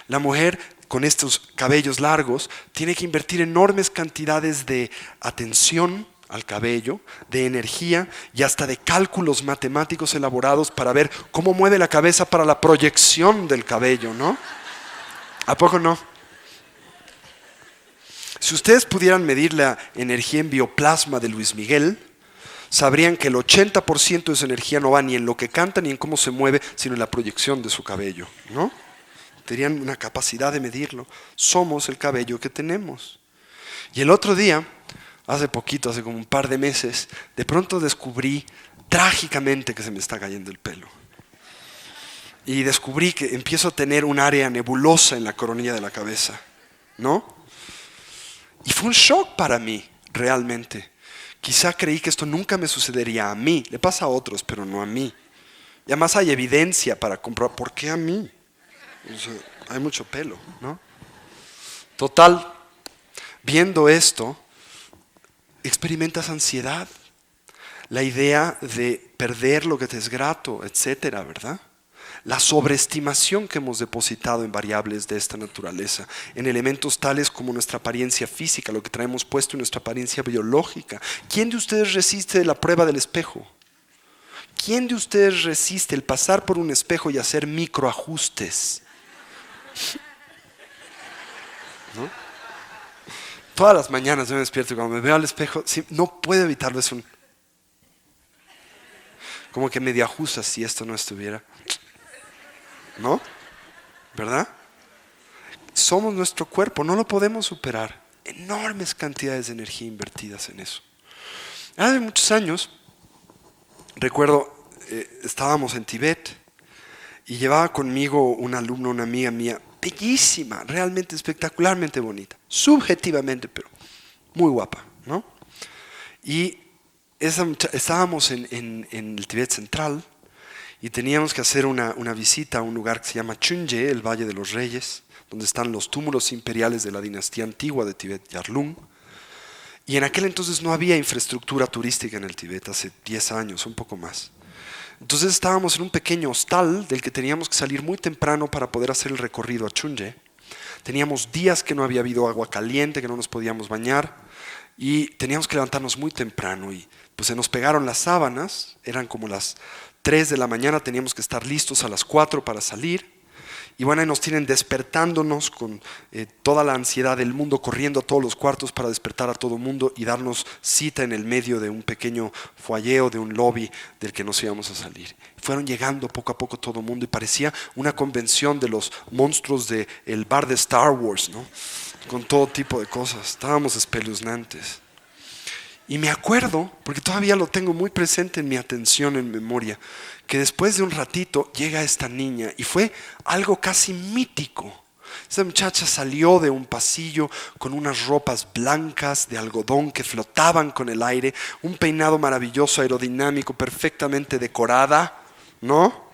S1: la mujer con estos cabellos largos tiene que invertir enormes cantidades de atención al cabello, de energía y hasta de cálculos matemáticos elaborados para ver cómo mueve la cabeza para la proyección del cabello, ¿no? ¿A poco no? Si ustedes pudieran medir la energía en bioplasma de Luis Miguel, sabrían que el 80% de su energía no va ni en lo que canta ni en cómo se mueve, sino en la proyección de su cabello, ¿no? Tenían una capacidad de medirlo. Somos el cabello que tenemos. Y el otro día, hace poquito, hace como un par de meses, de pronto descubrí trágicamente que se me está cayendo el pelo. Y descubrí que empiezo a tener un área nebulosa en la coronilla de la cabeza, ¿no? Y fue un shock para mí, realmente. Quizá creí que esto nunca me sucedería a mí. Le pasa a otros, pero no a mí. Y además hay evidencia para comprobar por qué a mí. O sea, hay mucho pelo, ¿no? Total, viendo esto, experimentas ansiedad, la idea de perder lo que te es grato, etcétera, ¿verdad? la sobreestimación que hemos depositado en variables de esta naturaleza, en elementos tales como nuestra apariencia física, lo que traemos puesto en nuestra apariencia biológica. ¿Quién de ustedes resiste la prueba del espejo? ¿Quién de ustedes resiste el pasar por un espejo y hacer microajustes? ¿No? Todas las mañanas yo me despierto y cuando me veo al espejo, sí, no puedo evitarlo, es un... como que medio ajusta si esto no estuviera. ¿No? ¿Verdad? Somos nuestro cuerpo, no lo podemos superar. Enormes cantidades de energía invertidas en eso. Hace muchos años, recuerdo, estábamos en Tibet y llevaba conmigo un alumno, una amiga mía, bellísima, realmente espectacularmente bonita, subjetivamente, pero muy guapa, ¿no? Y estábamos en el Tibet central y teníamos que hacer una visita a un lugar que se llama Chunje, el Valle de los Reyes, donde están los túmulos imperiales de la dinastía antigua de Tibet, Yarlung. Y en aquel entonces no había infraestructura turística en el Tibet, hace 10 años, un poco más. Entonces estábamos en un pequeño hostal del que teníamos que salir muy temprano para poder hacer el recorrido a Chunje. Teníamos días que no había habido agua caliente, que no nos podíamos bañar y teníamos que levantarnos muy temprano y pues se nos pegaron las sábanas, eran como las 3 de la mañana, teníamos que estar listos a las 4 para salir. Y bueno, ahí nos tienen despertándonos con toda la ansiedad del mundo, corriendo a todos los cuartos para despertar a todo el mundo y darnos cita en el medio de un pequeño foyer o de un lobby del que nos íbamos a salir. Fueron llegando poco a poco todo el mundo y parecía una convención de los monstruos del bar de Star Wars, ¿no? Con todo tipo de cosas. Estábamos espeluznantes. Y me acuerdo, porque todavía lo tengo muy presente en mi atención, en memoria, que después de un ratito llega esta niña y fue algo casi mítico. Esta muchacha salió de un pasillo con unas ropas blancas de algodón que flotaban con el aire, un peinado maravilloso, aerodinámico, perfectamente decorada, ¿no?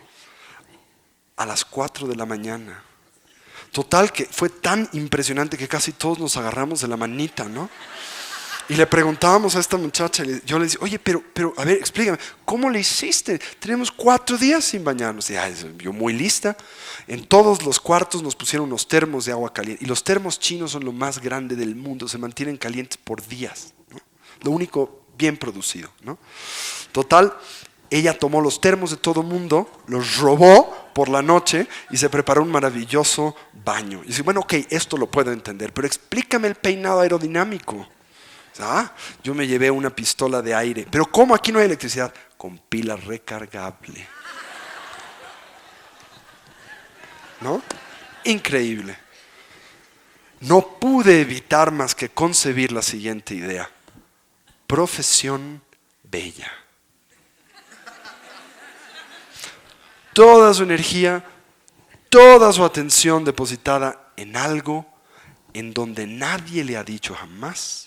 S1: A las 4 de la mañana. Total que fue tan impresionante que casi todos nos agarramos de la manita, ¿no? Y le preguntábamos a esta muchacha, yo le decía, oye, pero, a ver, explícame, ¿cómo le hiciste? Tenemos 4 días sin bañarnos. Y yo muy lista. En todos los cuartos nos pusieron unos termos de agua caliente. Y los termos chinos son lo más grande del mundo, se mantienen calientes por días, ¿no? Lo único bien producido, ¿no? Total, ella tomó los termos de todo el mundo, los robó por la noche y se preparó un maravilloso baño. Y dice, bueno, ok, esto lo puedo entender, pero explícame el peinado aerodinámico. Yo me llevé una pistola de aire. ¿Pero cómo? Aquí no hay electricidad. Con pila recargable. ¿No? Increíble. No pude evitar más que concebir la siguiente idea. Profesión bella. Toda su energía, toda su atención depositada en algo en donde nadie le ha dicho jamás: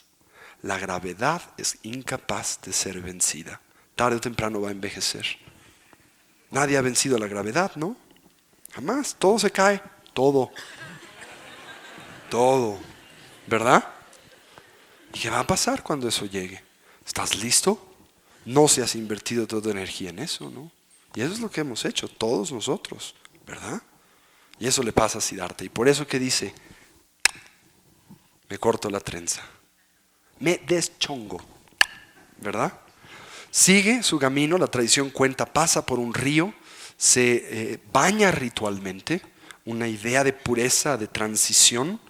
S1: la gravedad es incapaz de ser vencida. Tarde o temprano va a envejecer. Nadie ha vencido la gravedad, ¿no? Jamás. Todo se cae. Todo. Todo. ¿Verdad? ¿Y qué va a pasar cuando eso llegue? ¿Estás listo? No se has invertido toda tu energía en eso, ¿no? Y eso es lo que hemos hecho, todos nosotros, ¿verdad? Y eso le pasa a Siddhartha. Y por eso que dice, me corto la trenza. Me deschongo, ¿verdad? Sigue su camino, la tradición cuenta, pasa por un río, se baña ritualmente, una idea de pureza, de transición,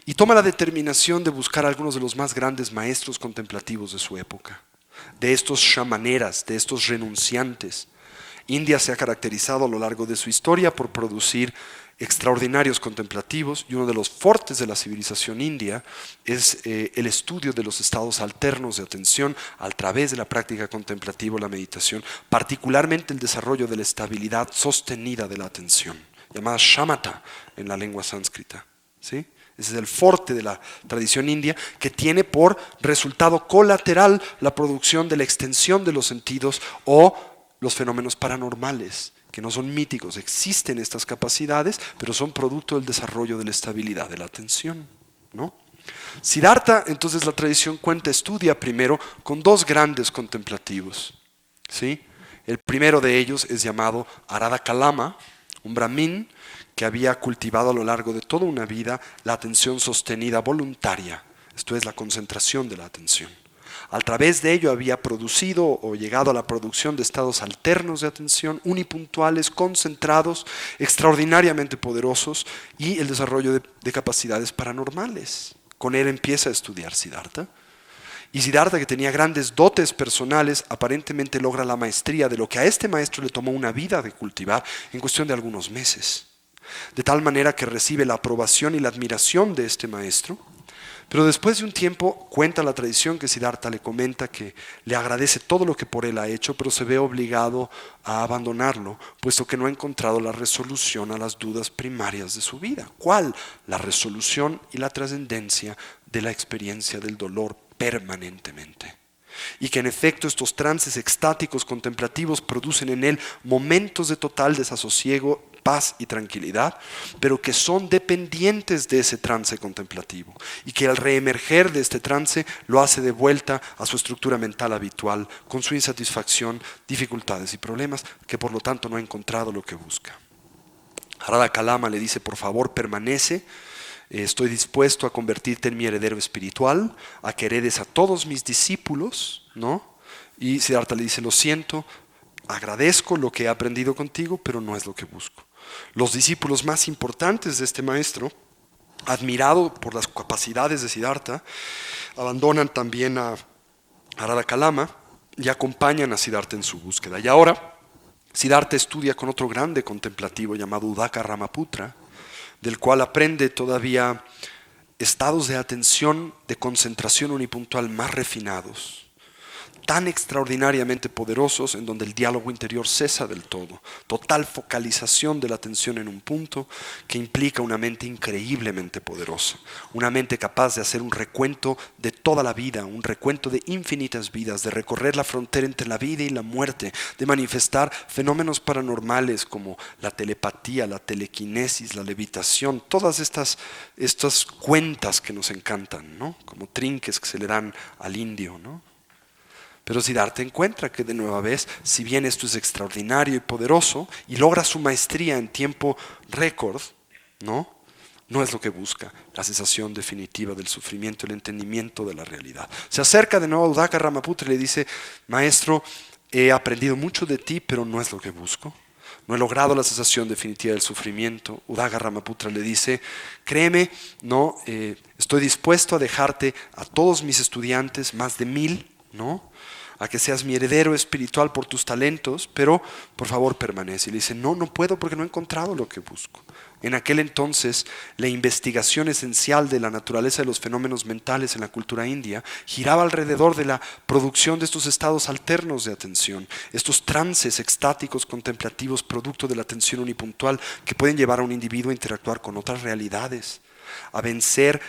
S1: y toma la determinación de buscar a algunos de los más grandes maestros contemplativos de su época, de estos shamaneras, de estos renunciantes. India se ha caracterizado a lo largo de su historia por producir extraordinarios contemplativos, y uno de los fortes de la civilización india es el estudio de los estados alternos de atención a través de la práctica contemplativa o la meditación, particularmente el desarrollo de la estabilidad sostenida de la atención, llamada shamatha en la lengua sánscrita, ¿sí? Ese es el forte de la tradición india, que tiene por resultado colateral la producción de la extensión de los sentidos o los fenómenos paranormales, que no son míticos. Existen estas capacidades, pero son producto del desarrollo de la estabilidad de la atención, ¿no? Siddhartha, entonces, la tradición cuenta, estudia primero con 2 grandes contemplativos, ¿sí? El primero de ellos es llamado Arada Kalama, un brahmin que había cultivado a lo largo de toda una vida la atención sostenida voluntaria, esto es la concentración de la atención. A través de ello había producido o llegado a la producción de estados alternos de atención, unipuntuales, concentrados, extraordinariamente poderosos y el desarrollo de capacidades paranormales. Con él empieza a estudiar Siddhartha. Y Siddhartha, que tenía grandes dotes personales, aparentemente logra la maestría de lo que a este maestro le tomó una vida de cultivar en cuestión de algunos meses. De tal manera que recibe la aprobación y la admiración de este maestro. Pero después de un tiempo cuenta la tradición que Siddhartha le comenta que le agradece todo lo que por él ha hecho, pero se ve obligado a abandonarlo, puesto que no ha encontrado la resolución a las dudas primarias de su vida. ¿Cuál? La resolución y la trascendencia de la experiencia del dolor permanentemente. Y que en efecto estos trances extáticos contemplativos producen en él momentos de total desasosiego, paz y tranquilidad, pero que son dependientes de ese trance contemplativo y que al reemerger de este trance lo hace de vuelta a su estructura mental habitual, con su insatisfacción, dificultades y problemas, que por lo tanto no ha encontrado lo que busca. Radha Kalama le dice: por favor, permanece. Estoy dispuesto a convertirte en mi heredero espiritual, a que heredes a todos mis discípulos, ¿no? Y Siddhartha le dice: lo siento, agradezco lo que he aprendido contigo, pero no es lo que busco. Los discípulos más importantes de este maestro, admirado por las capacidades de Siddhartha, abandonan también a Radha Kalama y acompañan a Siddhartha en su búsqueda. Y ahora Siddhartha estudia con otro grande contemplativo llamado Udaka Ramaputra, del cual aprende todavía estados de atención, de concentración unipuntual más refinados, tan extraordinariamente poderosos, en donde el diálogo interior cesa del todo, total focalización de la atención en un punto que implica una mente increíblemente poderosa, una mente capaz de hacer un recuento de toda la vida, un recuento de infinitas vidas, de recorrer la frontera entre la vida y la muerte, de manifestar fenómenos paranormales como la telepatía, la telequinesis, la levitación, todas estas cuentas que nos encantan, ¿no? Como trinques que se le dan al indio, ¿no? Pero Siddhartha encuentra que de nueva vez, si bien esto es extraordinario y poderoso, y logra su maestría en tiempo récord, ¿no? No es lo que busca, la cesación definitiva del sufrimiento, el entendimiento de la realidad. Se acerca de nuevo a Udaka Ramaputra y le dice: maestro, he aprendido mucho de ti, pero no es lo que busco. No he logrado la cesación definitiva del sufrimiento. Udaka Ramaputra le dice: créeme, no, estoy dispuesto a dejarte a todos mis estudiantes, más de 1000, ¿no? A que seas mi heredero espiritual por tus talentos, pero por favor permanece. Y le dice: no puedo porque no he encontrado lo que busco. En aquel entonces, la investigación esencial de la naturaleza de los fenómenos mentales en la cultura india giraba alrededor de la producción de estos estados alternos de atención, estos trances extáticos contemplativos producto de la atención unipuntual que pueden llevar a un individuo a interactuar con otras realidades, a vencer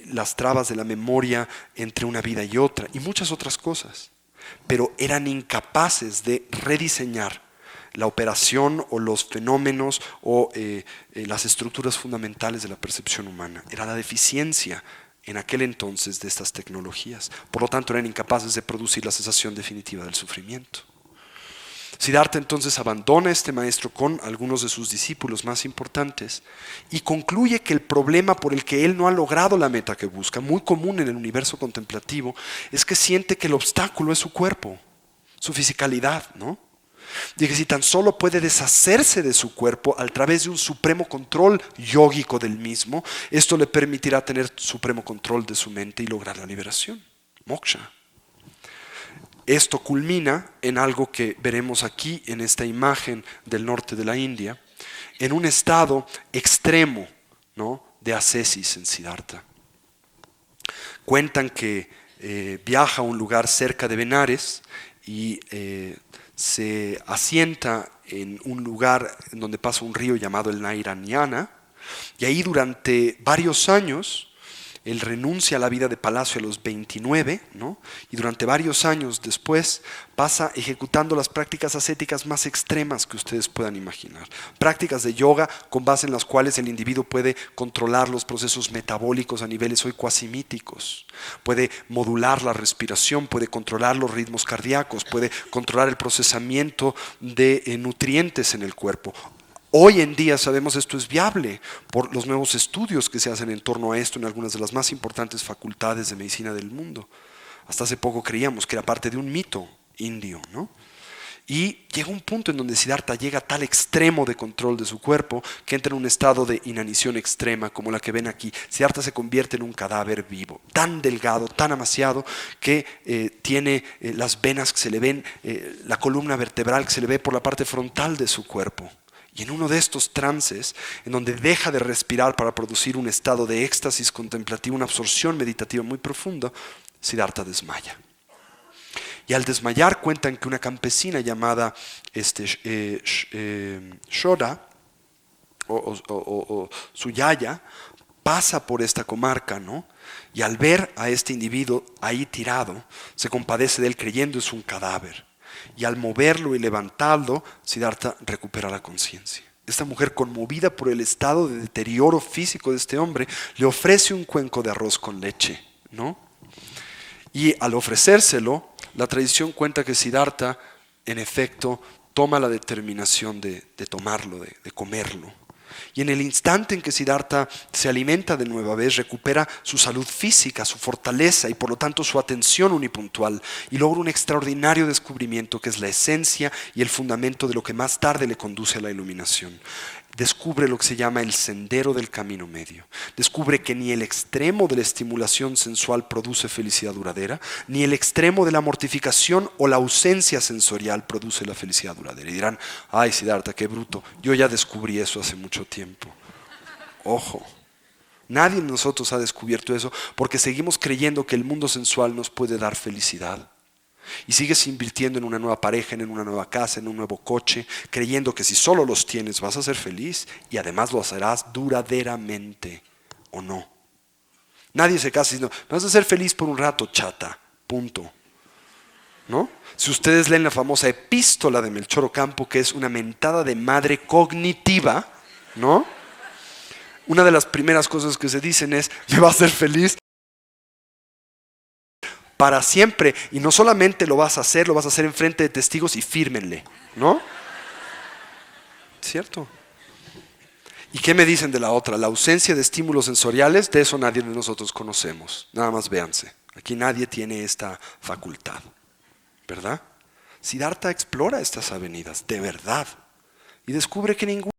S1: las trabas de la memoria entre una vida y otra, y muchas otras cosas. Pero eran incapaces de rediseñar la operación o los fenómenos o las estructuras fundamentales de la percepción humana. Era la deficiencia en aquel entonces de estas tecnologías. Por lo tanto, eran incapaces de producir la cesación definitiva del sufrimiento. Siddhartha entonces abandona a este maestro con algunos de sus discípulos más importantes y concluye que el problema por el que él no ha logrado la meta que busca, muy común en el universo contemplativo, es que siente que el obstáculo es su cuerpo, su fisicalidad, ¿no? Y que si tan solo puede deshacerse de su cuerpo a través de un supremo control yógico del mismo, esto le permitirá tener supremo control de su mente y lograr la liberación, moksha. Esto culmina en algo que veremos aquí en esta imagen del norte de la India, en un estado extremo, ¿no?, de ascesis en Siddhartha. Cuentan que viaja a un lugar cerca de Benares y se asienta en un lugar en donde pasa un río llamado el Nairanyana, y ahí durante varios años él renuncia a la vida de palacio a los 29, ¿no? Y durante varios años después pasa ejecutando las prácticas ascéticas más extremas que ustedes puedan imaginar. Prácticas de yoga con base en las cuales el individuo puede controlar los procesos metabólicos a niveles hoy cuasi míticos. Puede modular la respiración, puede controlar los ritmos cardíacos, puede controlar el procesamiento de nutrientes en el cuerpo. Hoy en día sabemos esto es viable por los nuevos estudios que se hacen en torno a esto en algunas de las más importantes facultades de medicina del mundo. Hasta hace poco creíamos que era parte de un mito indio, ¿no? Y llega un punto en donde Siddhartha llega a tal extremo de control de su cuerpo que entra en un estado de inanición extrema como la que ven aquí. Siddhartha se convierte en un cadáver vivo, tan delgado, tan amaciado, que tiene las venas que se le ven, la columna vertebral que se le ve por la parte frontal de su cuerpo. Y en uno de estos trances, en donde deja de respirar para producir un estado de éxtasis contemplativo, una absorción meditativa muy profunda, Siddhartha desmaya. Y al desmayar cuentan que una campesina llamada Shoda o Suyaya pasa por esta comarca, ¿no? Y al ver a este individuo ahí tirado, se compadece de él creyendo es un cadáver. Y al moverlo y levantarlo, Siddhartha recupera la conciencia. Esta mujer, conmovida por el estado de deterioro físico de este hombre, le ofrece un cuenco de arroz con leche, ¿no? Y al ofrecérselo, la tradición cuenta que Siddhartha, en efecto, toma la determinación de tomarlo, de comerlo. Y en el instante en que Siddhartha se alimenta de nueva vez, recupera su salud física, su fortaleza y por lo tanto su atención unipuntual y logra un extraordinario descubrimiento que es la esencia y el fundamento de lo que más tarde le conduce a la iluminación. Descubre lo que se llama el sendero del camino medio. Descubre que ni el extremo de la estimulación sensual produce felicidad duradera, ni el extremo de la mortificación o la ausencia sensorial produce la felicidad duradera. Y dirán, ay Siddhartha, qué bruto, yo ya descubrí eso hace mucho tiempo. Ojo, nadie de nosotros ha descubierto eso porque seguimos creyendo que el mundo sensual nos puede dar felicidad. Y sigues invirtiendo en una nueva pareja, en una nueva casa, en un nuevo coche, creyendo que si solo los tienes vas a ser feliz y además lo harás duraderamente, ¿o no? Nadie se casa diciendo, vas a ser feliz por un rato, chata, punto. ¿No? Si ustedes leen la famosa epístola de Melchor Ocampo, que es una mentada de madre cognitiva, ¿no? Una de las primeras cosas que se dicen es, que vas a ser feliz para siempre, y no solamente lo vas a hacer en frente de testigos y fírmenle, ¿no? ¿Cierto? ¿Y qué me dicen de la otra? La ausencia de estímulos sensoriales, de eso nadie de nosotros conocemos. Nada más véanse. Aquí nadie tiene esta facultad, ¿verdad? Siddhartha explora estas avenidas, de verdad, y descubre que ningún